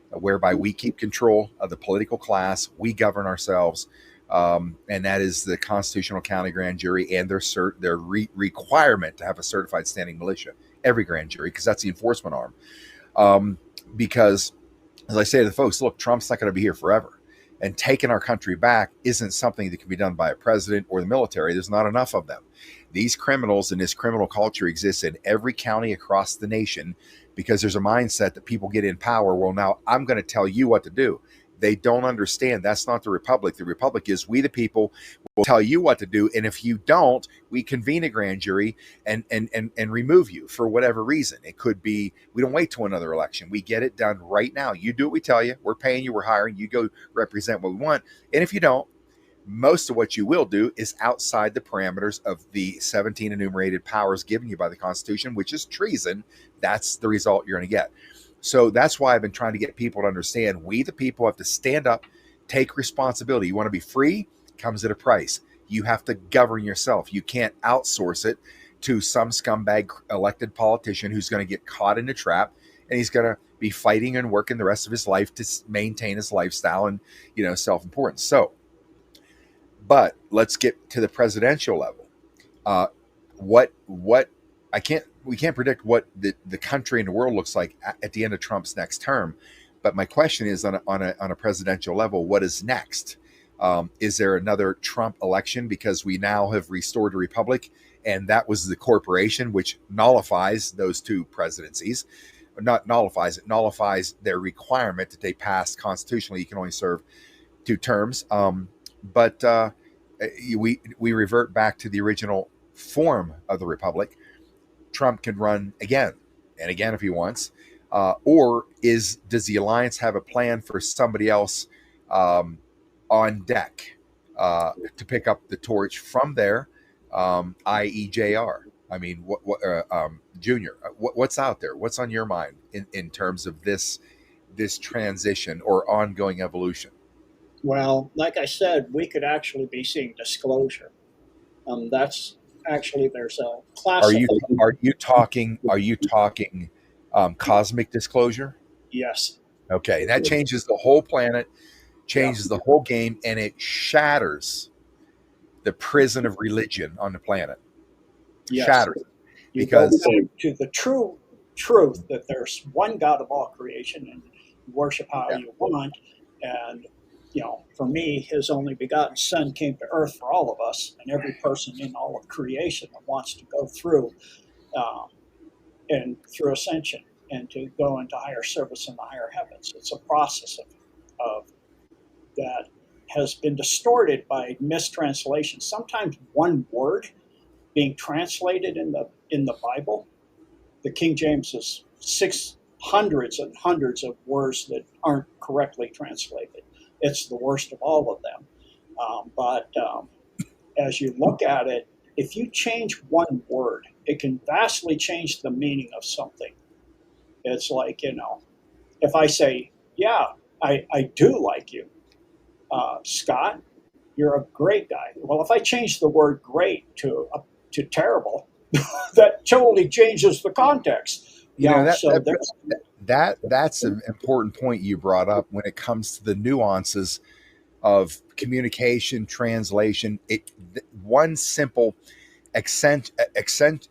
whereby we keep control of the political class, we govern ourselves, and that is the constitutional county grand jury and their requirement to have a certified standing militia. Every grand jury, because that's the enforcement arm. Because, as I say to the folks, look, Trump's not going to be here forever. And taking our country back isn't something that can be done by a president or the military. There's not enough of them. These criminals and this criminal culture exists in every county across the nation because there's a mindset that people get in power. Well, now I'm going to tell you what to do. They don't understand. That's not the republic. The republic is we the people will tell you what to do. And if you don't, we convene a grand jury and remove you for whatever reason. It could be we don't wait till another election. We get it done right now. You do what we tell you. We're paying you. We're hiring you. Go represent what we want. And if you don't, most of what you will do is outside the parameters of the 17 enumerated powers given you by the Constitution, which is treason. That's the result you're going to get. So that's why I've been trying to get people to understand we, the people, have to stand up, take responsibility. You want to be free? Comes at a price. You have to govern yourself. You can't outsource it to some scumbag elected politician who's going to get caught in a trap, and he's going to be fighting and working the rest of his life to maintain his lifestyle and, self-importance. So, but let's get to the presidential level. We can't predict what the country and the world looks like at the end of Trump's next term. But my question is on a presidential level, what is next? Is there another Trump election because we now have restored a republic and that was the corporation, which nullifies those two presidencies? Not nullifies it, nullifies their requirement that they pass constitutionally. You can only serve 2 terms. But we revert back to the original form of the republic. Trump can run again and again if he wants, or does the alliance have a plan for somebody else on deck to pick up the torch from there, i.e. JR? I mean, Junior, what's out there? What's on your mind in terms of this transition or ongoing evolution? Well, like I said, we could actually be seeing disclosure. That's actually there's a Are classic. you talking cosmic disclosure? Yes. Okay, that changes the whole planet, changes Yeah. the whole game, and it shatters the prison of religion on the planet. Yes. Shatters it. You go Because back to the true truth that there's one God of all creation and worship how yeah, you want. And, for me, his only begotten son came to earth for all of us and every person in all of creation that wants to go through uh, and through ascension and to go into higher service in the higher heavens. It's a process of that has been distorted by mistranslation. Sometimes one word being translated in the Bible, the King James is hundreds and hundreds of words that aren't correctly translated. It's the worst of all of them. But as you look at it, if you change one word, it can vastly change the meaning of something. It's like, if I say, yeah, I do like you, Scott, you're a great guy. Well, if I change the word great to terrible, that totally changes the context. You know So that's that's an important point you brought up when it comes to the nuances of communication, translation. One simple accent, accent.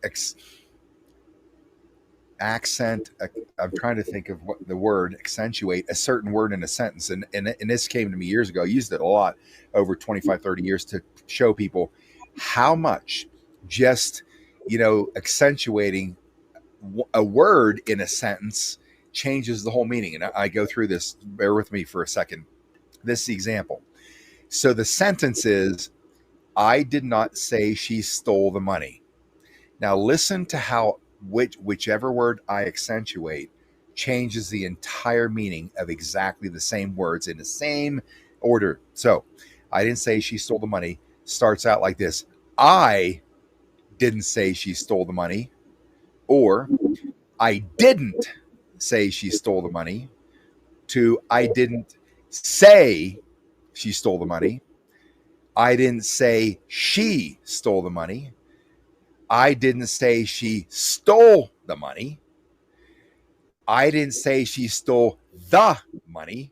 I'm trying to think of what the word accentuate a certain word in a sentence, and this came to me years ago. I used it a lot over 25, 30 years to show people how much just accentuating a word in a sentence changes the whole meaning. And I go through this. Bear with me for a second. This is the example. So the sentence is, I did not say she stole the money. Now listen to how whichever word I accentuate changes the entire meaning of exactly the same words in the same order. So I didn't say she stole the money starts out like this. I didn't say she stole the money, or I didn't say she stole the money, to I didn't say she stole the money. I didn't say she stole the money. I didn't say she stole the money. I didn't say she stole the money.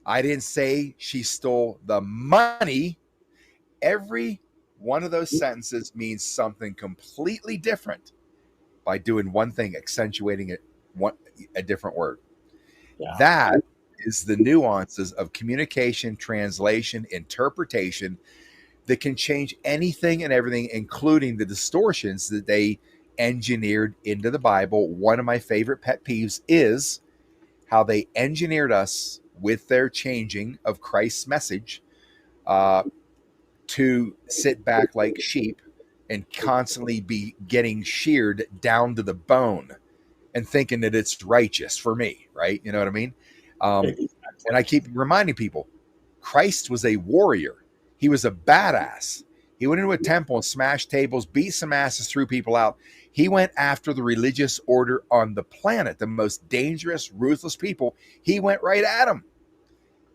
I didn't say she stole the money. Every one of those sentences means something completely different by doing one thing, accentuating it, a different word. yeah. That is the nuances of communication, translation, interpretation that can change anything and everything, including the distortions that they engineered into the Bible. One of my favorite pet peeves is how they engineered us with their changing of Christ's message uh, to sit back like sheep and constantly be getting sheared down to the bone and thinking that it's righteous for me, right? You know what I mean? And I keep reminding people, Christ was a warrior. He was a badass. He went into a temple and smashed tables, beat some asses, threw people out. He went after the religious order on the planet, the most dangerous, ruthless people. He went right at them.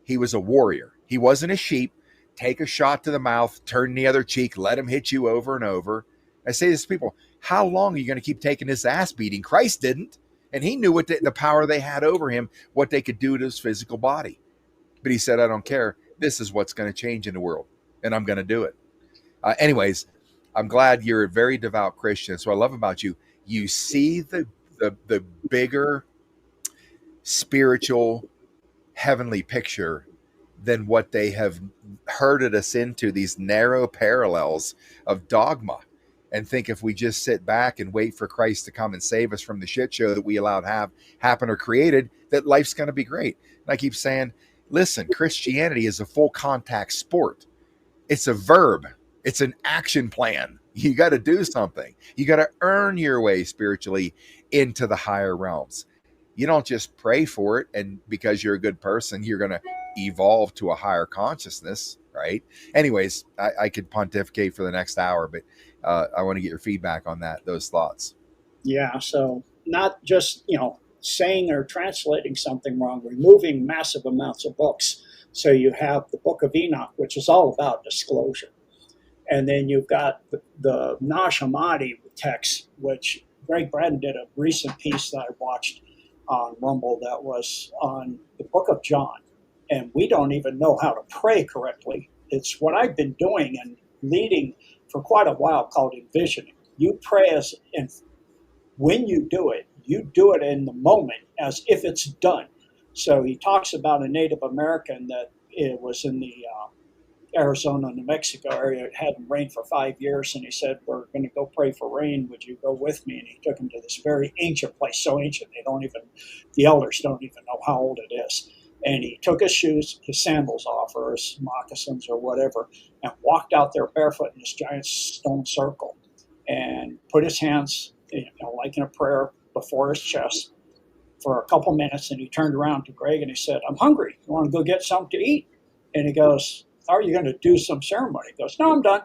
He was a warrior. He wasn't a sheep. Take a shot to the mouth, turn the other cheek, let him hit you over and over. I say this to people, how long are you going to keep taking this ass beating? Christ didn't. And he knew what the power they had over him, what they could do to his physical body. But he said, I don't care. This is what's going to change in the world, and I'm going to do it. Anyways, I'm glad you're a very devout Christian. So I love about you, you see the bigger spiritual heavenly picture than what they have herded us into, these narrow parallels of dogma, and think if we just sit back and wait for Christ to come and save us from the shit show that we allowed have happen or created, that life's going to be great. And I keep saying, listen, Christianity is a full contact sport. It's a verb. It's an action plan. You got to do something. You got to earn your way spiritually into the higher realms. You don't just pray for it, and because you're a good person, you're going to evolve to a higher consciousness, right? Anyways, I could pontificate for the next hour, but I want to get your feedback on those thoughts. Yeah, so not just, saying or translating something wrong, removing massive amounts of books. So you have the Book of Enoch, which is all about disclosure. And then you've got the Nag Hammadi text, which Greg Braden did a recent piece that I watched on Rumble that was on the Book of John. And we don't even know how to pray correctly. It's what I've been doing and leading for quite a while called envisioning. You pray as, and when you do it in the moment as if it's done. So he talks about a Native American that it was in the Arizona, New Mexico area. It hadn't rained for 5 years, and he said, "We're going to go pray for rain. Would you go with me?" And he took him to this very ancient place, so ancient the elders don't even know how old it is. And he took his shoes, his sandals off, or his moccasins, or whatever, and walked out there barefoot in this giant stone circle, and put his hands, like in a prayer, before his chest for a couple minutes. And he turned around to Greg and he said, "I'm hungry. You want to go get something to eat?" And he goes, "Are you going to do some ceremony?" He goes, "No, I'm done."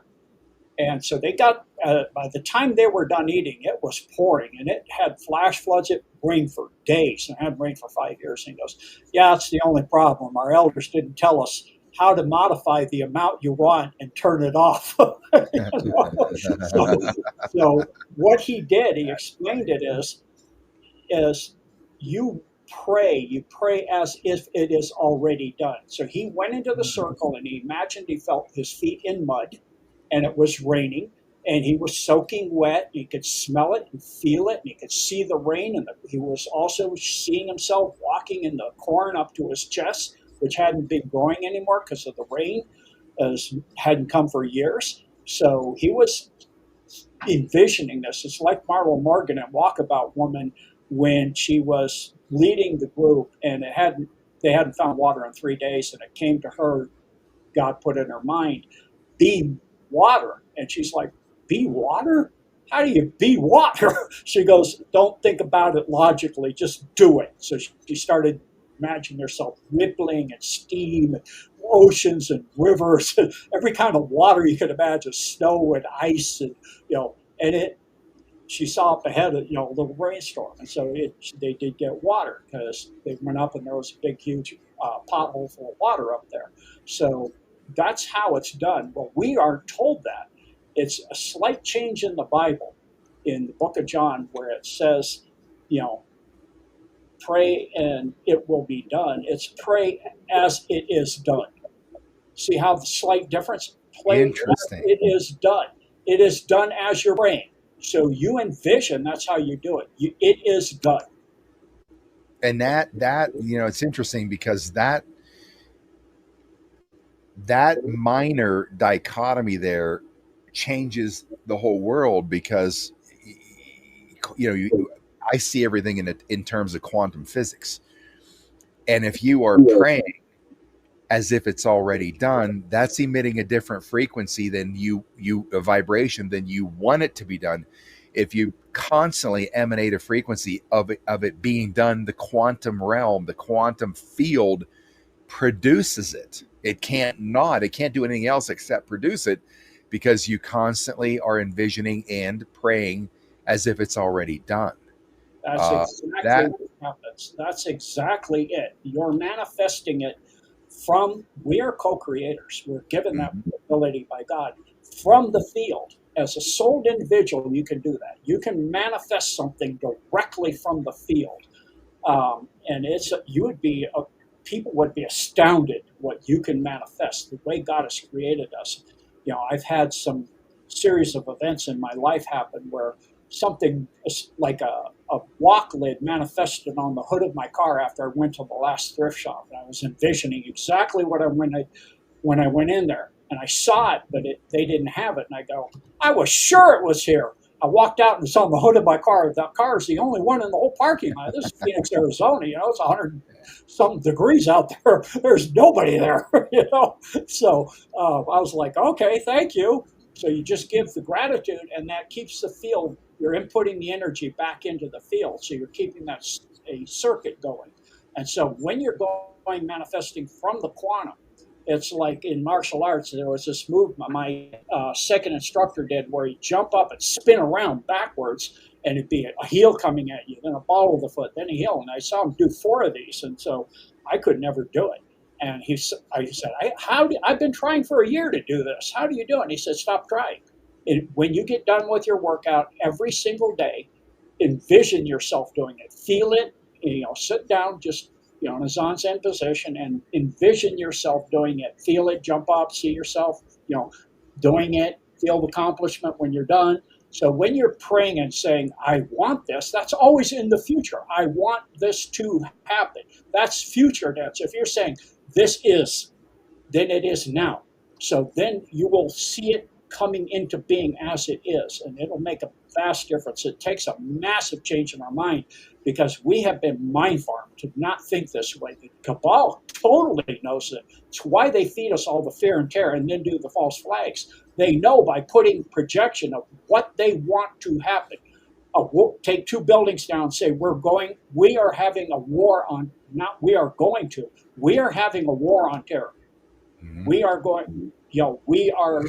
And so they got, by the time they were done eating, it was pouring and it had flash floods. It rained for days and it had rained for 5 years. And he goes, "Yeah, that's the only problem. Our elders didn't tell us how to modify the amount you want and turn it off. You know? So what he did, he explained it is you pray as if it is already done. So he went into the circle and he imagined he felt his feet in mud and it was raining and he was soaking wet. He could smell it and feel it and he could see the rain. And he was also seeing himself walking in the corn up to his chest, which hadn't been growing anymore because of the rain, as hadn't come for years. So he was envisioning this. It's like Marvel Morgan and Walkabout Woman when she was leading the group and they hadn't found water in 3 days, and it came to her. God put in her mind, be water, and she's like, be water? How do you be water? She goes, don't think about it logically, just do it. So she started imagining herself rippling and steam and oceans and rivers and every kind of water you could imagine, snow and ice, and and she saw up ahead a little rainstorm, and so they did get water because they went up and there was a big huge pothole full of water up there. So that's how it's done. Well, we aren't told that. It's a slight change in the Bible, in the book of John, where it says, pray and it will be done. It's pray as it is done. See how the slight difference? Pray as Interesting. it is done. It is done as you're praying. So you envision, that's how you do it. It is done. And that it's interesting because that minor dichotomy there changes the whole world, because I see everything in terms of quantum physics. And if you are praying as if it's already done, that's emitting a different frequency than a vibration than you want it to be done. If you constantly emanate a frequency of it being done, the quantum realm, the quantum field produces it. It can't do anything else except produce it, because you constantly are envisioning and praying as if it's already done. That's exactly what happens. That's exactly it. You're manifesting it we are co-creators. We're given that ability by God from the field. As a souled individual, you can do that. You can manifest something directly from the field. And people would be astounded what you can manifest, the way God has created us. I've had some series of events in my life happen where something like a block lid manifested on the hood of my car after I went to the last thrift shop. And I was envisioning exactly what when I went in there. And I saw it, but they didn't have it. And I go, I was sure it was here. I walked out and saw the hood of my car. That car is the only one in the whole parking lot. This is Phoenix, Arizona. It's 100-something degrees out there. There's nobody there. So I was like, okay, thank you. So you just give the gratitude, and that keeps the field. You're inputting the energy back into the field, so you're keeping a circuit going. And so when you're going manifesting from the quantum, it's like in martial arts, there was this movement my second instructor did where he'd jump up and spin around backwards, and it'd be a heel coming at you, then a ball of the foot, then a heel. And I saw him do 4 of these, and so I could never do it. And I said, I've been trying for a year to do this. How do you do it? And he said, stop trying. When you get done with your workout every single day, envision yourself doing it. Feel it. Sit down, just in a Zazen position, and envision yourself doing it. Feel it. Jump up. See yourself. Doing it. Feel the accomplishment when you're done. So when you're praying and saying, I want this, that's always in the future. I want this to happen. That's future tense. If you're saying this is, then it is now. So then you will see it coming into being as it is, and it'll make a vast difference. It takes a massive change in our mind because we have been mind farmed to not think this way. The cabal totally knows it. It's why they feed us all the fear and terror and then do the false flags. They know by putting projection of what they want to happen. We'll take 2 buildings down and say we are having a war on, not we are going to, we are having a war on terror. Mm-hmm. We are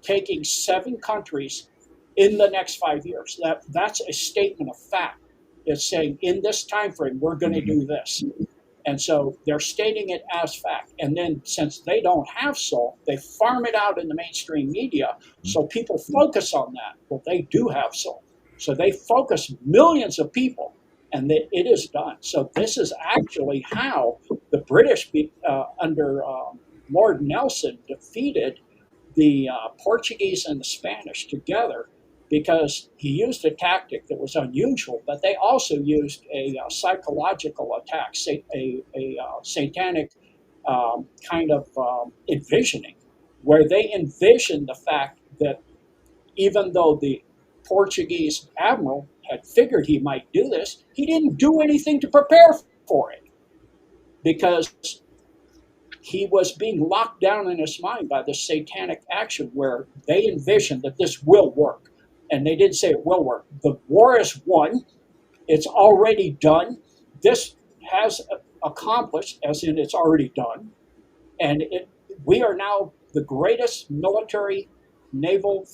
taking 7 countries in the next 5 years. That's a statement of fact. It's saying in this time frame, we're going to do this. And so they're stating it as fact. And then since they don't have soul, they farm it out in the mainstream media. So people focus on that. Well, they do have soul. So they focus millions of people, and it is done. So this is actually how the British, under Lord Nelson, defeated the Portuguese and the Spanish together, because he used a tactic that was unusual, but they also used a psychological attack, a satanic kind of envisioning, where they envisioned the fact that even though the Portuguese admiral had figured he might do this, he didn't do anything to prepare for it, because he was being locked down in his mind by this satanic action where they envisioned that this will work. And they didn't say it will work. The war is won. It's already done. This has accomplished, as in it's already done. And we are now the greatest military naval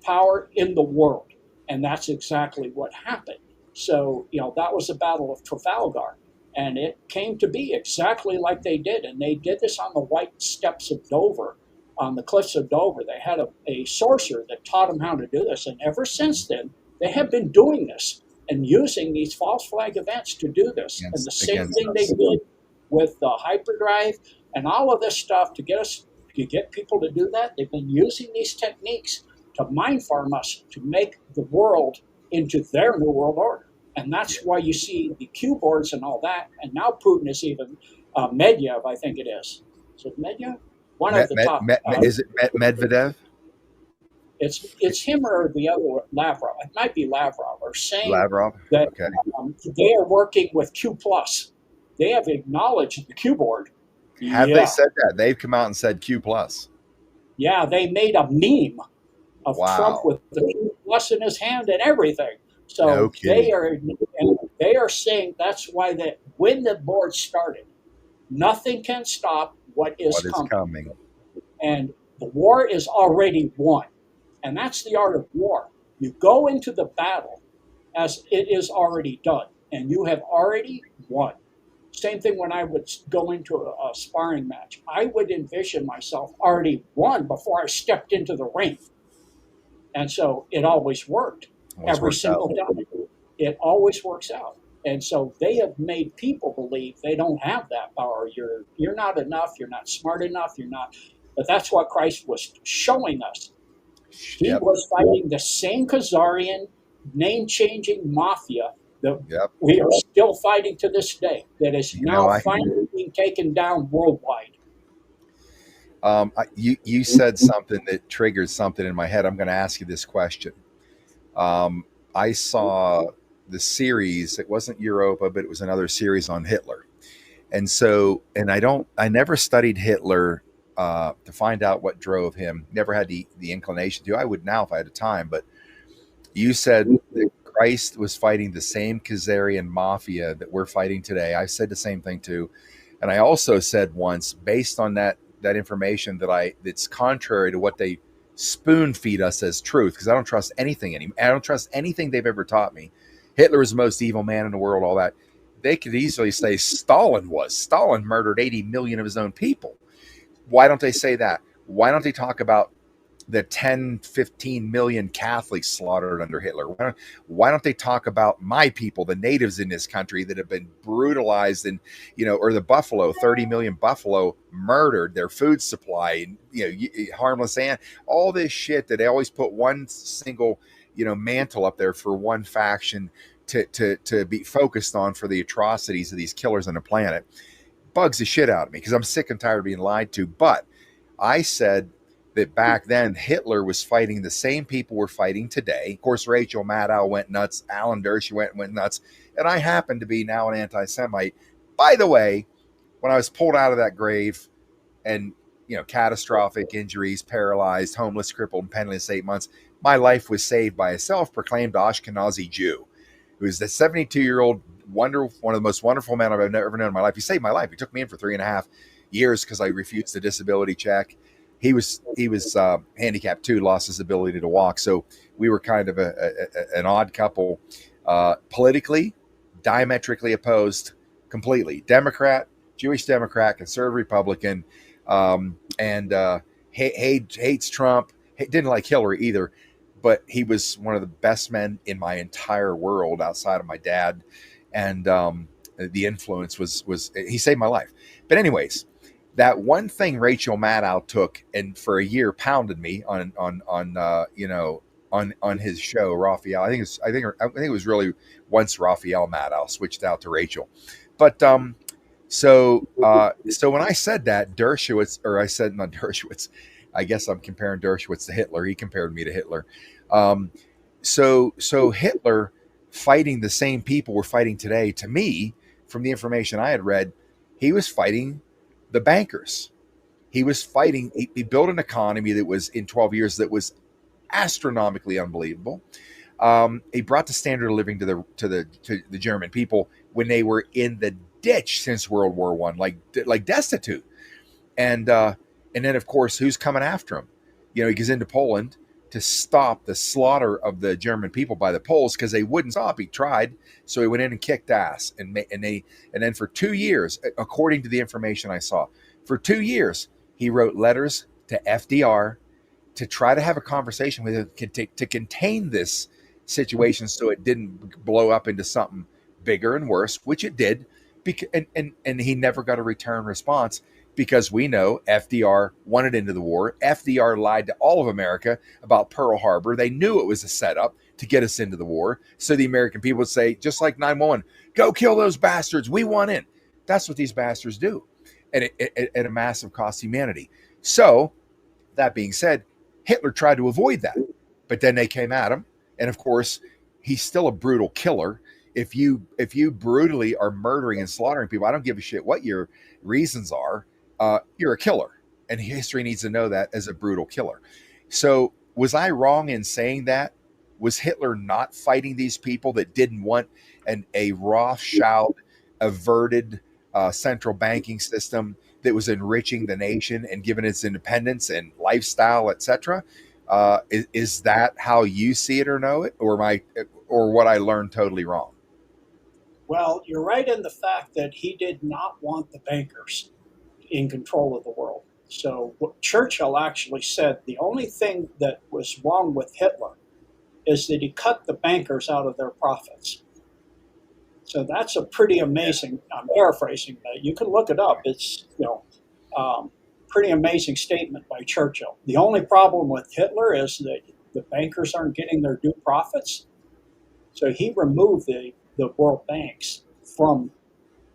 power in the world. And that's exactly what happened. So, that was the Battle of Trafalgar. And it came to be exactly like they did. And they did this on the white steps of Dover, on the cliffs of Dover. They had a sorcerer that taught them how to do this. And ever since then, they have been doing this and using these false flag events to do this. And the same thing they did with the hyperdrive and all of this stuff to get people to do that. They've been using these techniques to mind farm us, to make the world into their new world order. And that's why you see the Q boards and all that. And now Putin is even Medvedev, I think it is. So Medvedev, one of the top. Is it Medvedev? It's him or the other, Lavrov. It might be Lavrov, or saying Lavrov? that Okay. They are working with Q+. They have acknowledged the Q board. Have they said that? They've come out and said Q+. Yeah, they made a meme of Trump with the Q+ in his hand and everything. So no they are saying that's why when the board started, nothing can stop what is coming. And the war is already won. And that's the art of war. You go into the battle as it is already done, and you have already won. Same thing when I would go into a sparring match. I would envision myself already won before I stepped into the ring. And so it always worked. Every single time. It always works out. And so they have made people believe they don't have that power. You're not enough. You're not smart enough. You're not. But that's what Christ was showing us. He was fighting the same Khazarian, name-changing mafia that we are still fighting to this day, that is now finally being taken down worldwide. You said something that triggered something in my head. I'm going to ask you this question. I saw the series. It wasn't Europa, but it was another series on Hitler. And so, I never studied Hitler to find out what drove him. Never had the inclination to. I would now if I had the time. But you said that Christ was fighting the same Khazarian mafia that we're fighting today. I said the same thing too. And I also said once, based on that information, that's contrary to what they spoon feed us as truth, because I don't trust anything anymore. I don't trust anything they've ever taught me. Hitler is the most evil man in the world, all that. They could easily say Stalin was. Stalin murdered 80 million of his own people. Why don't they say that? Why don't they talk about the 10, 15 million Catholics slaughtered under Hitler? Why don't they talk about my people, the natives in this country that have been brutalized, and or the buffalo, 30 million buffalo murdered, their food supply, harmless ant, all this shit that they always put one single, mantle up there for one faction to be focused on for the atrocities of these killers on the planet. Bugs the shit out of me because I'm sick and tired of being lied to. But I said that back then Hitler was fighting the same people we're fighting today. Of course, Rachel Maddow went nuts. Alan Dershowitz went nuts. And I happen to be now an anti-Semite. By the way, when I was pulled out of that grave and, catastrophic injuries, paralyzed, homeless, crippled, and penniless 8 months, my life was saved by a self-proclaimed Ashkenazi Jew, who is the 72-year-old one of the most wonderful men I've ever known in my life. He saved my life. He took me in for 3.5 years because I refused the disability check. He was handicapped too, lost his ability to walk. So we were kind of an odd couple, politically, diametrically opposed, completely. Democrat, Jewish Democrat, conservative Republican, and hates Trump. Didn't like Hillary either, but he was one of the best men in my entire world outside of my dad, and the influence was he saved my life. But anyways, that one thing Rachel Maddow took and for a year pounded me on his show Raphael. I think it was really once Raphael Maddow switched out to Rachel, but so when I said that Dershowitz, or I said not Dershowitz, I guess I'm comparing Dershowitz to Hitler. He compared me to Hitler. Um, so Hitler fighting the same people we're fighting today. To me, from the information I had read, he was fighting the bankers. He was fighting. He built an economy that was in 12 years that was astronomically unbelievable. He brought the standard of living to the German people when they were in the ditch since World War One, like destitute. And then of course, who's coming after him? He goes into Poland to stop the slaughter of the German people by the Poles because they wouldn't stop. He tried, so he went in and kicked ass, and then for 2 years, according to the information I saw, for 2 years he wrote letters to FDR to try to have a conversation with him to contain this situation so it didn't blow up into something bigger and worse, which it did. And he never got a return response because we know FDR wanted into the war. FDR lied to all of America about Pearl Harbor. They knew it was a setup to get us into the war. So the American people would say, just like 9/11, go kill those bastards. We want in. That's what these bastards do. And at a massive cost to humanity. So that being said, Hitler tried to avoid that, but then they came at him. And of course, he's still a brutal killer. If you brutally are murdering and slaughtering people, I don't give a shit what your reasons are. You're a killer, and history needs to know that as a brutal killer. So, was I wrong in saying that? Was Hitler not fighting these people that didn't want a Rothschild averted central banking system that was enriching the nation and giving its independence and lifestyle, etc.? Is that how you see it or know it, or what I learned totally wrong? Well, you're right in the fact that he did not want the bankers in control of the world. So what Churchill actually said, the only thing that was wrong with Hitler is that he cut the bankers out of their profits. So that's a pretty amazing. I'm paraphrasing that. You can look it up. It's pretty amazing statement by Churchill. The only problem with Hitler is that the bankers aren't getting their due profits. So he removed the world banks from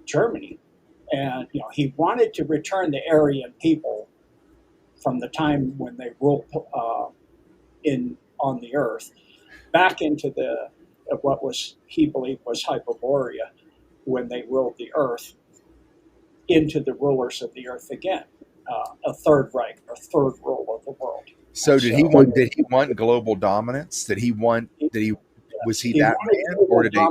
Germany, and he wanted to return the Aryan people from the time when they ruled on the earth back into what was he believed was Hyperborea when they ruled the earth into the rulers of the earth again, a third Reich or third rule of the world. So did he want global dominance? Was he that man, or did he?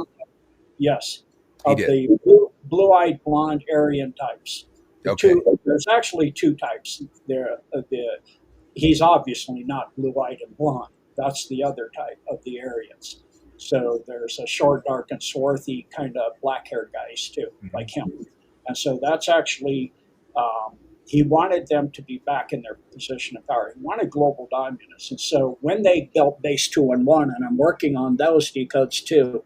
Yes, He of did. the blue-eyed blonde Aryan types. Okay. There's actually two types. He's obviously not blue-eyed and blonde. That's the other type of the Aryans. So there's a short, dark, and swarthy kind of black-haired guys too, like him. And so that's actually, he wanted them to be back in their position of power. He wanted global dominance. And so when they built Base 2 and 1, and I'm working on those decodes too,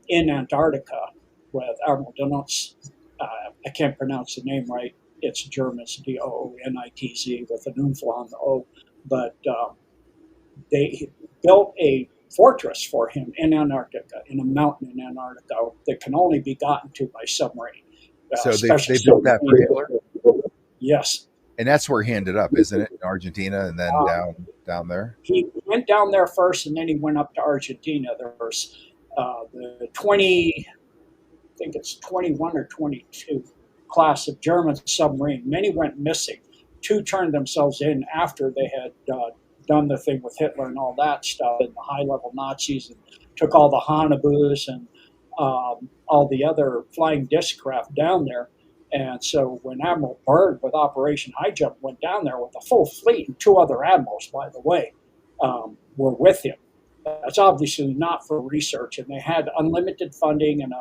in Antarctica with Admiral Donitz, I can't pronounce the name right. It's German, it's Doonitz with an umfla on the O. But they built a fortress for him in Antarctica, in a mountain in Antarctica that can only be gotten to by submarine. So they built that for Hitler? Yes. And that's where he ended up, isn't it? In Argentina and then down there? He went down there first, and then he went up to Argentina. There's the 20, I think it's 21 or 22 class of German submarine. Many went missing. Two turned themselves in after they had done the thing with Hitler and all that stuff, and the high-level Nazis, and took all the Hanabus and all the other flying disc craft down there. And so when Admiral Byrd with Operation High Jump went down there with a full fleet, and two other admirals, by the way, were with him. That's obviously not for research, and they had unlimited funding and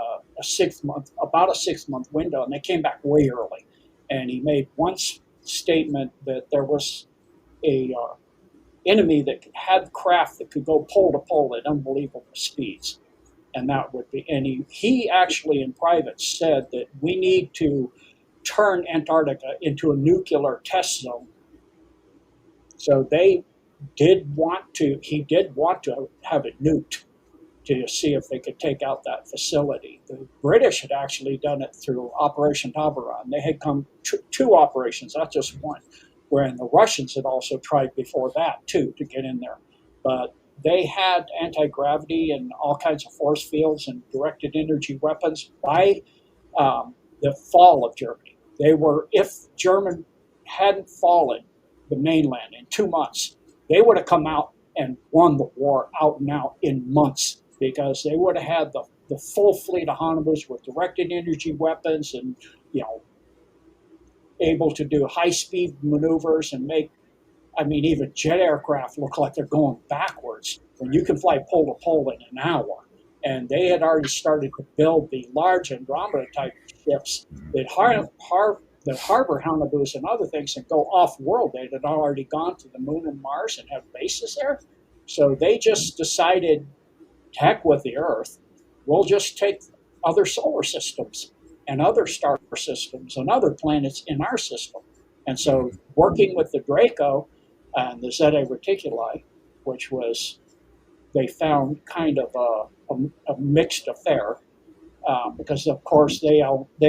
about a 6 month window, and they came back way early. And he made one statement that there was a enemy that had craft that could go pole to pole at unbelievable speeds, and that would be. And he actually in private said that we need to turn Antarctica into a nuclear test zone. So they did want to. He did want to have it nuked to see if they could take out that facility. The British had actually done it through Operation Tabaran. They had come two operations, not just one, wherein the Russians had also tried before that too to get in there. But they had anti-gravity and all kinds of force fields and directed energy weapons by the fall of Germany. They were, if German hadn't fallen the mainland in 2 months, they would have come out and won the war out and out in months, because they would have had the full fleet of Hanabus with directed energy weapons and, able to do high speed maneuvers and make, even jet aircraft look like they're going backwards when you can fly pole to pole in an hour. And they had already started to build the large Andromeda type ships that harbor Hanabus and other things and go off world. They had already gone to the moon and Mars and have bases there. So they just decided, heck with the Earth, we'll just take other solar systems and other star systems and other planets in our system. And so working with the Draco and the Zeta Reticuli, which was, they found kind of a mixed affair, because of course they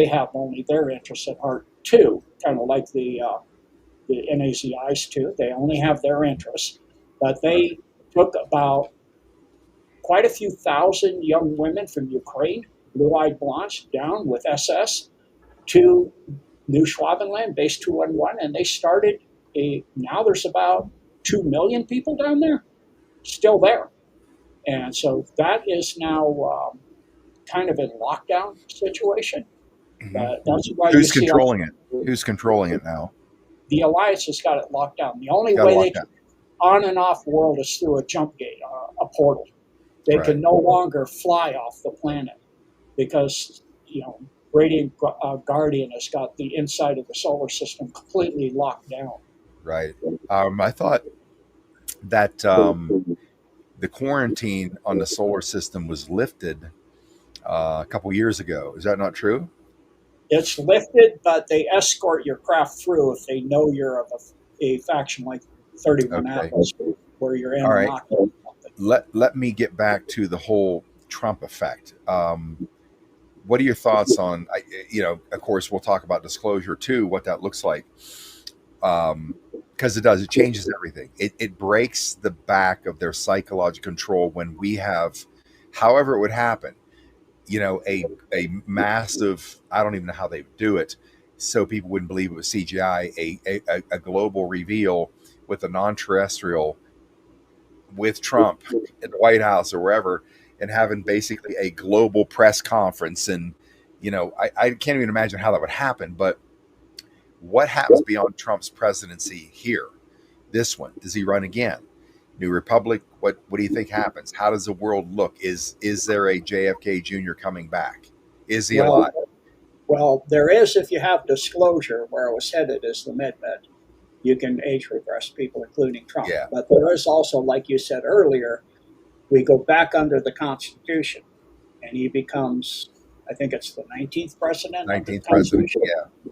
have only their interests at heart too, kind of like the NAZIs too. They only have their interests, but they took about quite a few thousand young women from Ukraine, blue-eyed blondes, down with SS to New Schwabenland, Base 211, and they started now there's about 2 million people down there, still there. And so that is now kind of in lockdown situation. That's why Who's controlling it? Who's controlling it now? The Alliance has got it locked down. The only way they can on and off world is through a jump gate, a portal. They can no longer fly off the planet because, Radiant Guardian has got the inside of the solar system completely locked down. Right. I thought that the quarantine on the solar system was lifted a couple years ago. Is that not true? It's lifted, but they escort your craft through if they know you're of a faction like 31 Atlas, where you're in. All right. Let me get back to the whole Trump effect. What are your thoughts on, of course, we'll talk about disclosure too, what that looks like. Because it changes everything. It breaks the back of their psychological control when we have, however it would happen, a massive, I don't even know how they do it, so people wouldn't believe it was CGI, a global reveal with a non-terrestrial with Trump in the White House or wherever, and having basically a global press conference. And, I can't even imagine how that would happen, but what happens beyond Trump's presidency here? This one, does he run again? New Republic, what do you think happens? How does the world look? Is there a JFK Jr. coming back? Is he alive? Well, there is if you have disclosure. Where it was headed is the MedMed. You can age regress people, including Trump. Yeah. But there is also, like you said earlier, we go back under the Constitution, and he becomes, I think it's the 19th president. 19th president,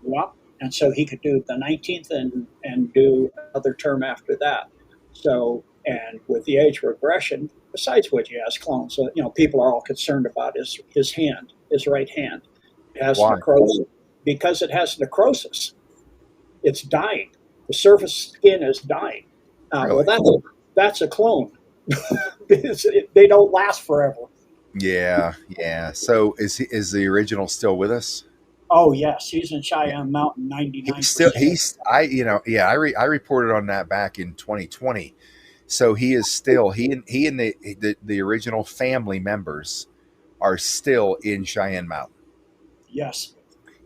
yeah. And so he could do the 19th and do another term after that. So, and with the age regression, besides which he has clones, so, people are all concerned about his hand, his right hand. It has necrosis. Because it has necrosis, it's dying. The surface skin is dying. Really? Well, that's a clone. They don't last forever. Yeah. So is the original still with us? Oh yes, he's in Cheyenne Mountain, 99%. I reported on that back in 2020. So he is still he and the original family members are still in Cheyenne Mountain. Yes.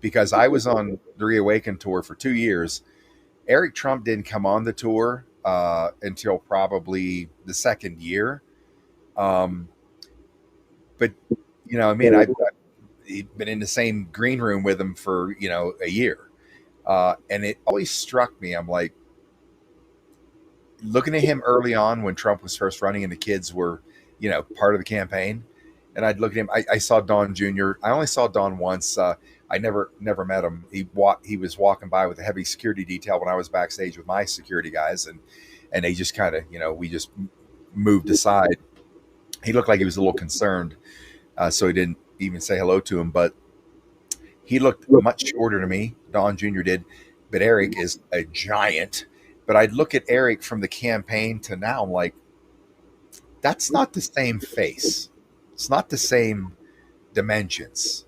Because I was on the Reawaken tour for 2 years. Eric Trump didn't come on the tour until probably the second year. Um, but I mean, I've been in the same green room with him for a year, and it always struck me. I'm like looking at him early on when Trump was first running, and the kids were part of the campaign, and I'd look at him. I saw Don Jr. I only saw Don once. I never met him. He was walking by with a heavy security detail when I was backstage with my security guys, and they just kind of we just moved aside. He looked like he was a little concerned, so he didn't even say hello to him. But he looked much shorter to me. Don Jr. did, but Eric is a giant. But I'd look at Eric from the campaign to now. I'm like, that's not the same face. It's not the same dimensions.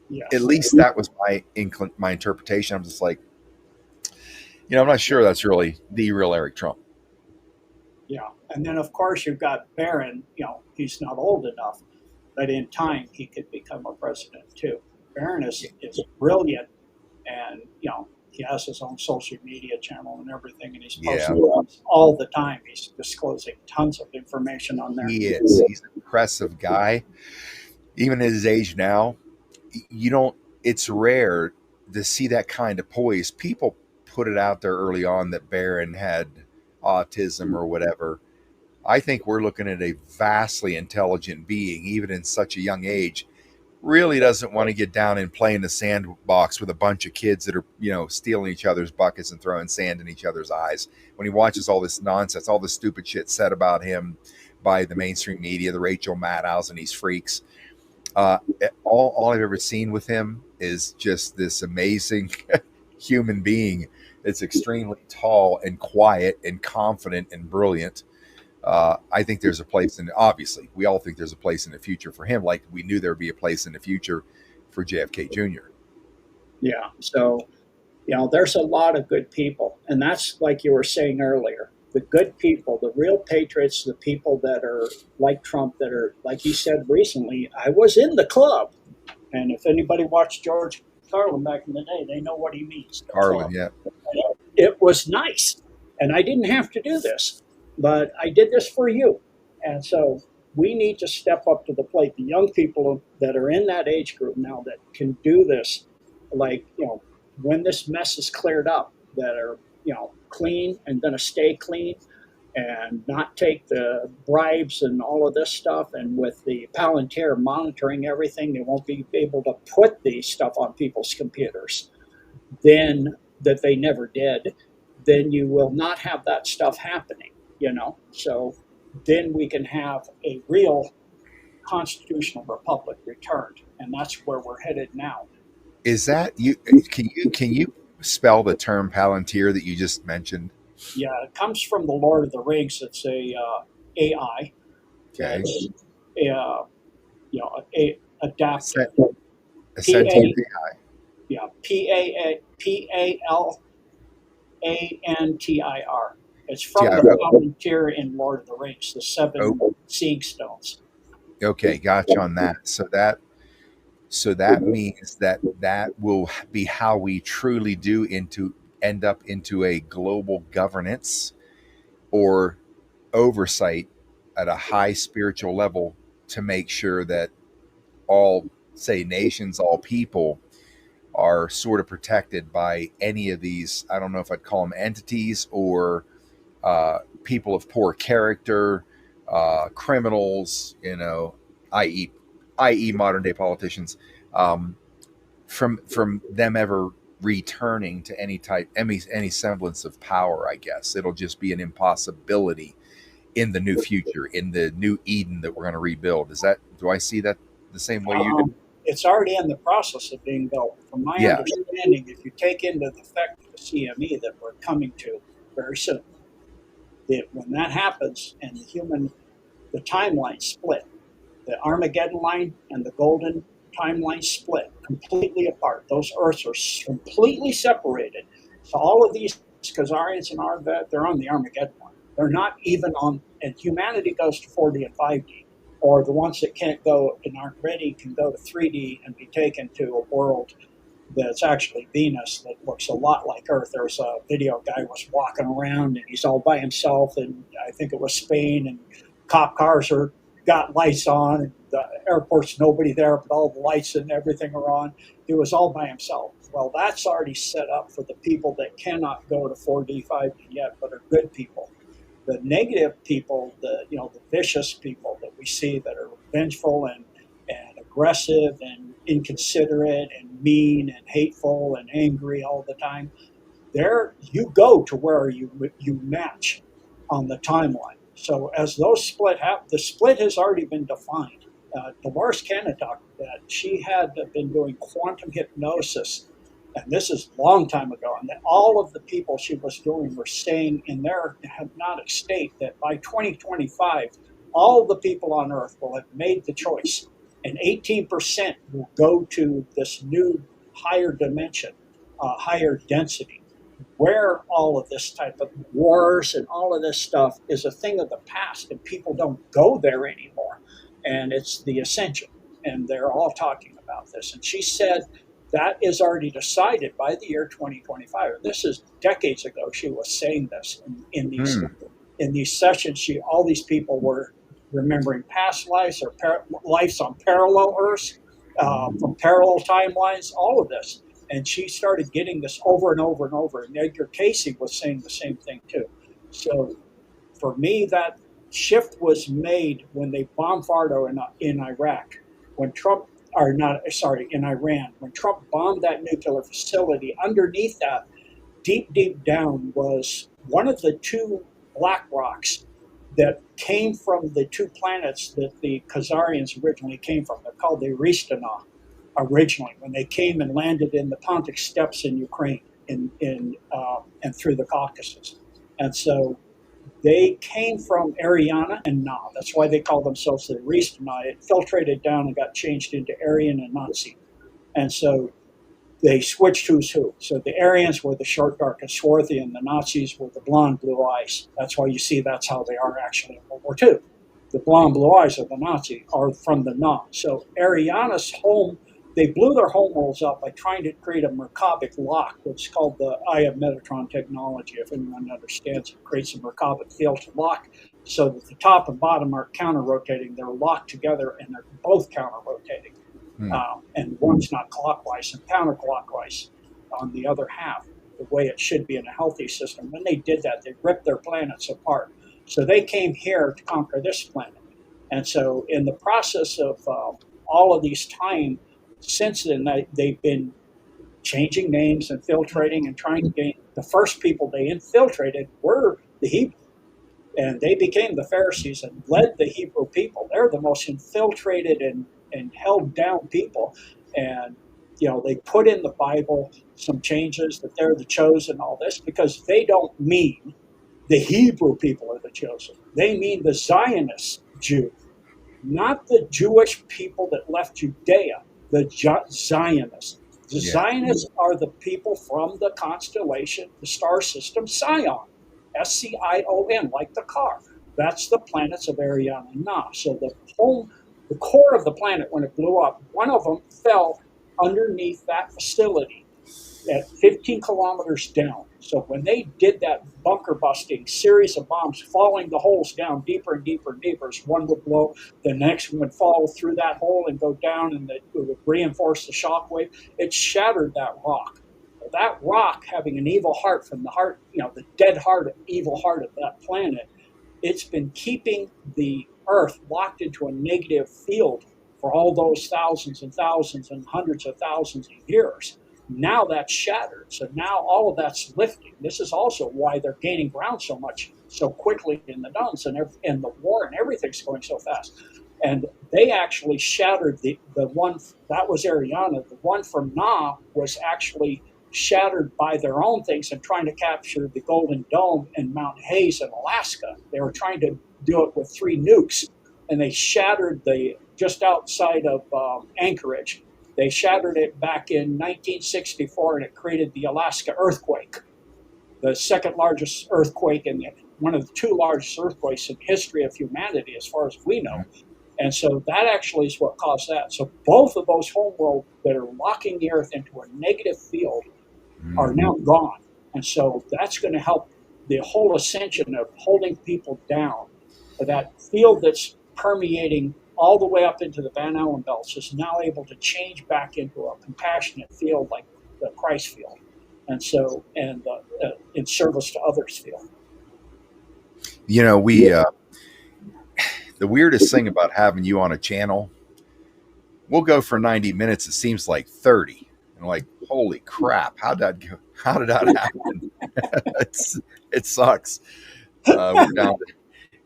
Yes. At least that was my interpretation. I'm just like, I'm not sure that's really the real Eric Trump. Yeah. And then, of course, you've got Barron. He's not old enough, but in time, he could become a president, too. Barron is brilliant, and, he has his own social media channel and everything, and he's posting all the time. He's disclosing tons of information on there. He is. He's an impressive guy. Even at his age now, it's rare to see that kind of poise. People put it out there early on that Barron had autism or whatever. I think we're looking at a vastly intelligent being, even in such a young age. Really doesn't want to get down and play in the sandbox with a bunch of kids that are, stealing each other's buckets and throwing sand in each other's eyes. When he watches all this nonsense, all the stupid shit said about him by the mainstream media, the Rachel Maddows and these freaks, all I've ever seen with him is just this amazing human being that's extremely tall and quiet and confident and brilliant. I think there's a place obviously, we all think there's a place in the future for him, like we knew there would be a place in the future for JFK Jr. Yeah. So, there's a lot of good people. And that's like you were saying earlier, the good people, the real patriots, the people that are like Trump, that are, like he said recently, I was in the club. And if anybody watched George Carlin back in the day, they know what he means. Carlin, yeah. It was nice. And I didn't have to do this, but I did this for you. And so we need to step up to the plate. The young people that are in that age group now that can do this, like, when this mess is cleared up, that are, clean and going to stay clean and not take the bribes and all of this stuff. And with the Palantir monitoring everything, they won't be able to put the stuff on people's computers then that they never did. Then you will not have that stuff happening, So then we can have a real constitutional republic returned. And that's where we're headed now. Is that you? Can you spell the term Palantir that you just mentioned? Yeah, it comes from the Lord of the Rings. It's a AI. Okay. Adaptive. A sentient AI. Yeah, Palantir. It's from the Palantir in Lord of the Rings, the seven seeing stones. Okay, gotcha on that. So that means that will be how we truly do end up into a global governance or oversight at a high spiritual level to make sure that all, say, nations, all people are sort of protected by any of these. I don't know if I'd call them entities or people of poor character, criminals, i.e. modern day politicians, from them ever returning to any semblance of power. I guess it'll just be an impossibility in the new future, in the new Eden that we're going to rebuild. Do I see that the same way you do? It's already in the process of being built. From my understanding, if you take into effect the CME that we're coming to very soon, that when that happens and the timeline split, the Armageddon line and the golden timeline split completely apart. Those Earths are completely separated. So all of these Khazarians and Arvet, they're on the Armageddon line. They're not even on, and humanity goes to 4D and 5D. Or the ones that can't go and aren't ready can go to 3D and be taken to a world that's actually Venus that looks a lot like Earth. There's a video guy was walking around and he's all by himself, and I think it was Spain, and cop cars are got lights on, and the airport's nobody there, but all the lights and everything are on. He was all by himself. Well, that's already set up for the people that cannot go to 4D, 5D yet, but are good people. The negative people, the vicious people that we see that are vengeful and aggressive and inconsiderate and mean and hateful and angry all the time, there you go to where you match on the timeline. So as those split happen, the split has already been defined. Dolores Cannon talked that she had been doing quantum hypnosis, and this is a long time ago, and that all of the people she was doing were saying in their hypnotic state that by 2025, all the people on Earth will have made the choice, and 18% will go to this new higher dimension, higher density, where all of this type of wars and all of this stuff is a thing of the past and people don't go there anymore. And it's the ascension. And they're all talking about this. And she said that is already decided by the year 2025. This is decades ago. She was saying this in these sessions. All these people were remembering past lives or lives on parallel Earths, from parallel timelines, all of this. And she started getting this over and over and over. And Edgar Casey was saying the same thing too. So for me, that shift was made when they bombed Fardo in Iraq, when Trump, or not, sorry, in Iran, when Trump bombed that nuclear facility. Underneath that, deep, deep down, was one of the two black rocks that came from the two planets that the Khazarians originally came from. They're called the Ristana originally, when they came and landed in the Pontic Steppes in Ukraine and through the Caucasus. And so they came from Ariana and Na. That's why they call themselves the Ristana. It filtrated down and got changed into Aryan and Nazi. And so they switched who's who. So the Aryans were the short, dark, and swarthy, and the Nazis were the blonde, blue eyes. That's why you see that's how they are actually in World War II. The blonde, blue eyes of the Nazi are from the Na. So Ariana's home, they blew their homeworlds up by trying to create a Merkabah lock, which is called the Eye of Metatron technology. If anyone understands, it creates a Merkabah field to lock so that the top and bottom are counter-rotating. They're locked together, and they're both counter-rotating. And one's not clockwise and counterclockwise on the other half, the way it should be in a healthy system. When they did that, they ripped their planets apart. So they came here to conquer this planet. And so in the process of all of these time, since then, they've been changing names, infiltrating, and trying to gain. The first people they infiltrated were the Hebrew. And they became the Pharisees and led the Hebrew people. They're the most infiltrated and held down people. And, they put in the Bible some changes that they're the chosen, all this, because they don't mean the Hebrew people are the chosen. They mean the Zionist Jew, not the Jewish people that left Judea, the Zionists. The Zionists are the people from the constellation, the star system, Sion. Sion, like the car. That's the planets of Ariana and Na. So the core of the planet, when it blew up, one of them fell underneath that facility at 15 kilometers down. So when they did that bunker busting series of bombs, falling the holes down deeper and deeper and deeper, as one would blow, the next one would fall through that hole and go down, and it would reinforce the shock wave. It shattered that rock. That rock, having an evil heart from the heart, the dead heart, evil heart of that planet, it's been keeping the Earth locked into a negative field for all those thousands and thousands and hundreds of thousands of years. Now that's shattered. So now all of that's lifting. This is also why they're gaining ground so much, so quickly in the Duns, and the war and everything's going so fast. And they actually shattered the one, that was Ariana. The one from Na was actually shattered by their own things and trying to capture the Golden Dome and Mount Hayes in Alaska. They were trying to do it with 3 nukes, and they shattered just outside of Anchorage. They shattered it back in 1964, and it created the Alaska earthquake, the second largest earthquake and one of the 2 largest earthquakes in history of humanity, as far as we know. And so that actually is what caused that. So both of those homeworlds that are locking the Earth into a negative field are now gone. And so that's going to help the whole ascension of holding people down. That field that's permeating all the way up into the Van Allen belts, is now able to change back into a compassionate field like the Christ field, and so in service to others field. You know, we the weirdest thing about having you on a channel, we'll go for 90 minutes. It seems like 30. And like, holy crap, how did that go? How did that happen? It sucks. We're down.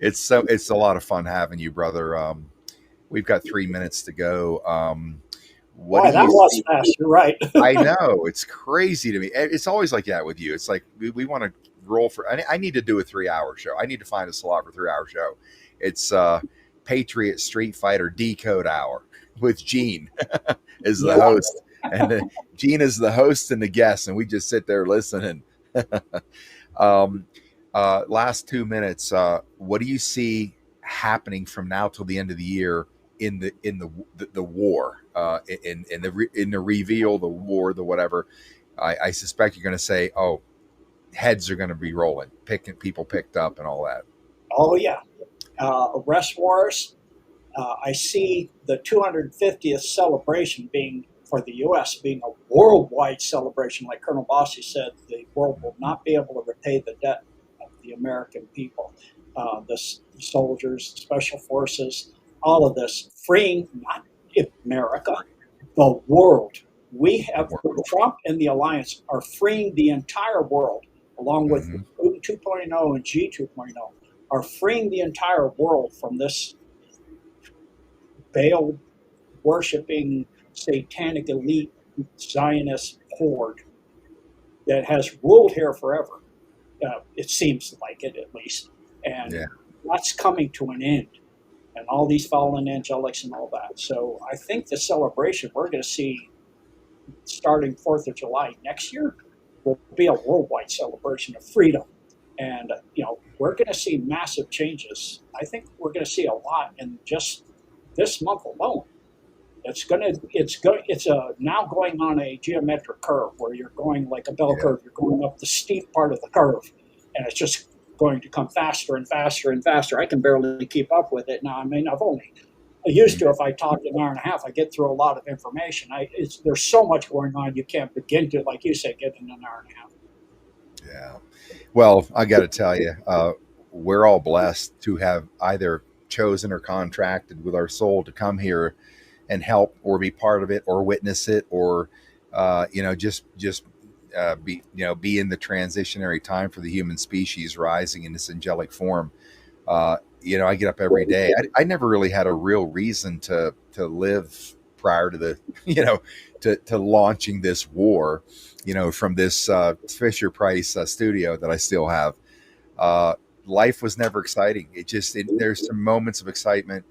It's a lot of fun having you, brother. We've got 3 minutes to go. What Boy, do that you was see? fast. You're right. I know, it's crazy to me. It's always like that with you. It's like we want to roll for. I need to do a 3 hour show. I need to find a slot for a 3 hour show. It's Patriot Street Fighter Decode Hour with Gene is the Yeah. host, and Gene is the host and the guest, and we just sit there listening. um, Last 2 minutes. What do you see happening from now till the end of the year in the war, in the reveal, the war, the whatever? I suspect you're going to say, "Oh, heads are going to be rolling, picking people picked up, and all that." Oh yeah. Arrest warrants. I see the 250th celebration being for the U.S. being a worldwide celebration. Like Colonel Bossi said, the world will not be able to repay the debt of the American people, the soldiers, special forces, all of this, freeing not America, the world. We have Trump and the alliance are freeing the entire world, along with Mm-hmm. Putin 2.0 and G 2.0, are freeing the entire world from this Baal worshiping satanic elite Zionist horde that has ruled here forever. It seems like it, at least. And Yeah. that's coming to an end. And all these fallen angelics and all that. So I think the celebration we're going to see starting 4th of July next year will be a worldwide celebration of freedom. And, we're going to see massive changes. I think we're going to see a lot in just this month alone. It's now going on a geometric curve where you're going like a bell curve. You're going up the steep part of the curve, and it's just going to come faster and faster and faster. I can barely keep up with it now. I mean, I used to, if I talked an hour and a half, I get through a lot of information. There's so much going on, you can't begin to, like you say, get in an hour and a half. Yeah. Well, I got to tell you, we're all blessed to have either chosen or contracted with our soul to come here and help or be part of it or witness it or, be in the transitionary time for the human species rising in this angelic form. I get up every day. I never really had a real reason to live prior to the, to launching this war, from this Fisher Price studio that I still have. Life was never exciting. There's some moments of excitement,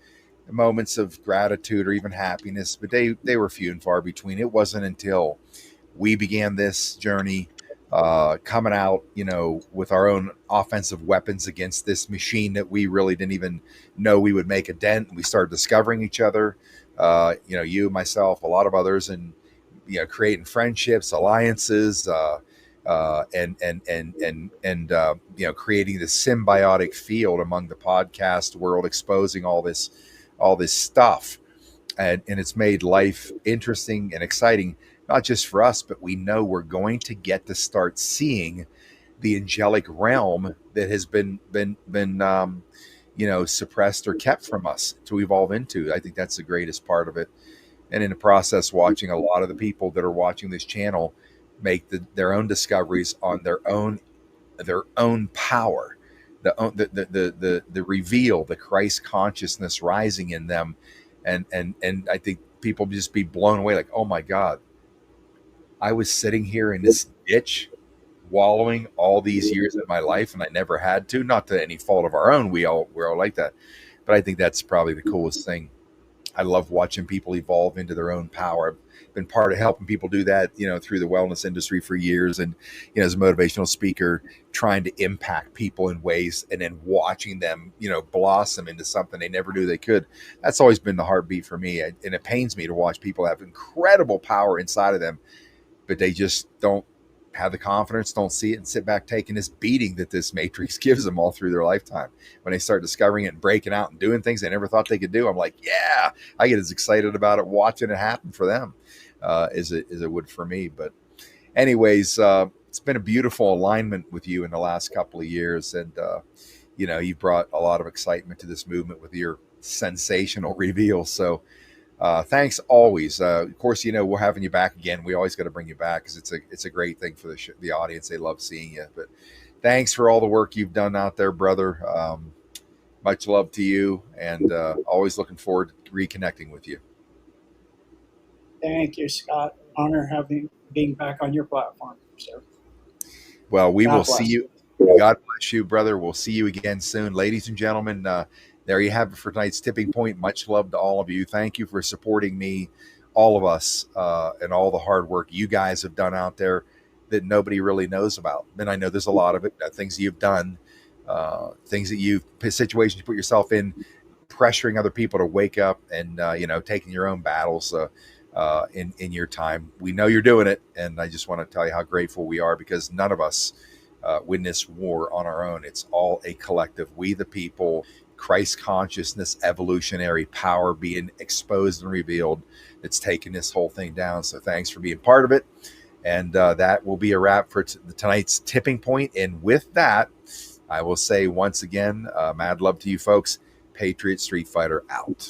moments of gratitude, or even happiness, but they were few and far between. It wasn't until we began this journey, coming out, with our own offensive weapons against this machine that we really didn't even know we would make a dent. We started discovering each other, you, myself, a lot of others, and creating friendships, alliances, and creating this symbiotic field among the podcast world, exposing all this stuff, and it's made life interesting and exciting, not just for us, but we know we're going to get to start seeing the angelic realm that has been suppressed or kept from us to evolve into. I think that's the greatest part of it. And in the process, watching a lot of the people that are watching this channel make their own discoveries on their own power, the reveal, the Christ consciousness rising in them, and I think people just be blown away, like, oh my God, I was sitting here in this ditch, wallowing all these years of my life, and I never had to. Not to any fault of our own, we're all like that, but I think that's probably the coolest thing. I love watching people evolve into their own power. I've been part of helping people do that, through the wellness industry for years. And, as a motivational speaker, trying to impact people in ways and then watching them, blossom into something they never knew they could. That's always been the heartbeat for me. And it pains me to watch people have incredible power inside of them, but they just don't have the confidence, don't see it, and sit back taking this beating that this matrix gives them all through their lifetime. When they start discovering it and breaking out and doing things they never thought they could do, I'm like, yeah, I get as excited about it watching it happen for them as it would for me. But anyways, it's been a beautiful alignment with you in the last couple of years. And, you've brought a lot of excitement to this movement with your sensational reveal. So thanks always. Of course, we're having you back again. We always got to bring you back because it's a great thing for the audience. They love seeing you. But thanks for all the work you've done out there, brother. Much love to you, and always looking forward to reconnecting with you. Thank you, Scott. Honor being back on your platform, sir. Well, we God will bless. see you. God bless you, brother. We'll see you again soon. Ladies and gentlemen, there you have it for tonight's Tipping Point. Much love to all of you. Thank you for supporting me, all of us, and all the hard work you guys have done out there that nobody really knows about. And I know there's a lot of it, things you've done, situations you put yourself in, pressuring other people to wake up and, taking your own battles in your time. We know you're doing it. And I just want to tell you how grateful we are, because none of us win this war on our own. It's all a collective. We, the people, Christ consciousness, evolutionary power being exposed and revealed, that's taken this whole thing down. So thanks for being part of it. And that will be a wrap for tonight's Tipping Point. And with that, I will say once again, mad love to you folks. Patriot Street Fighter out.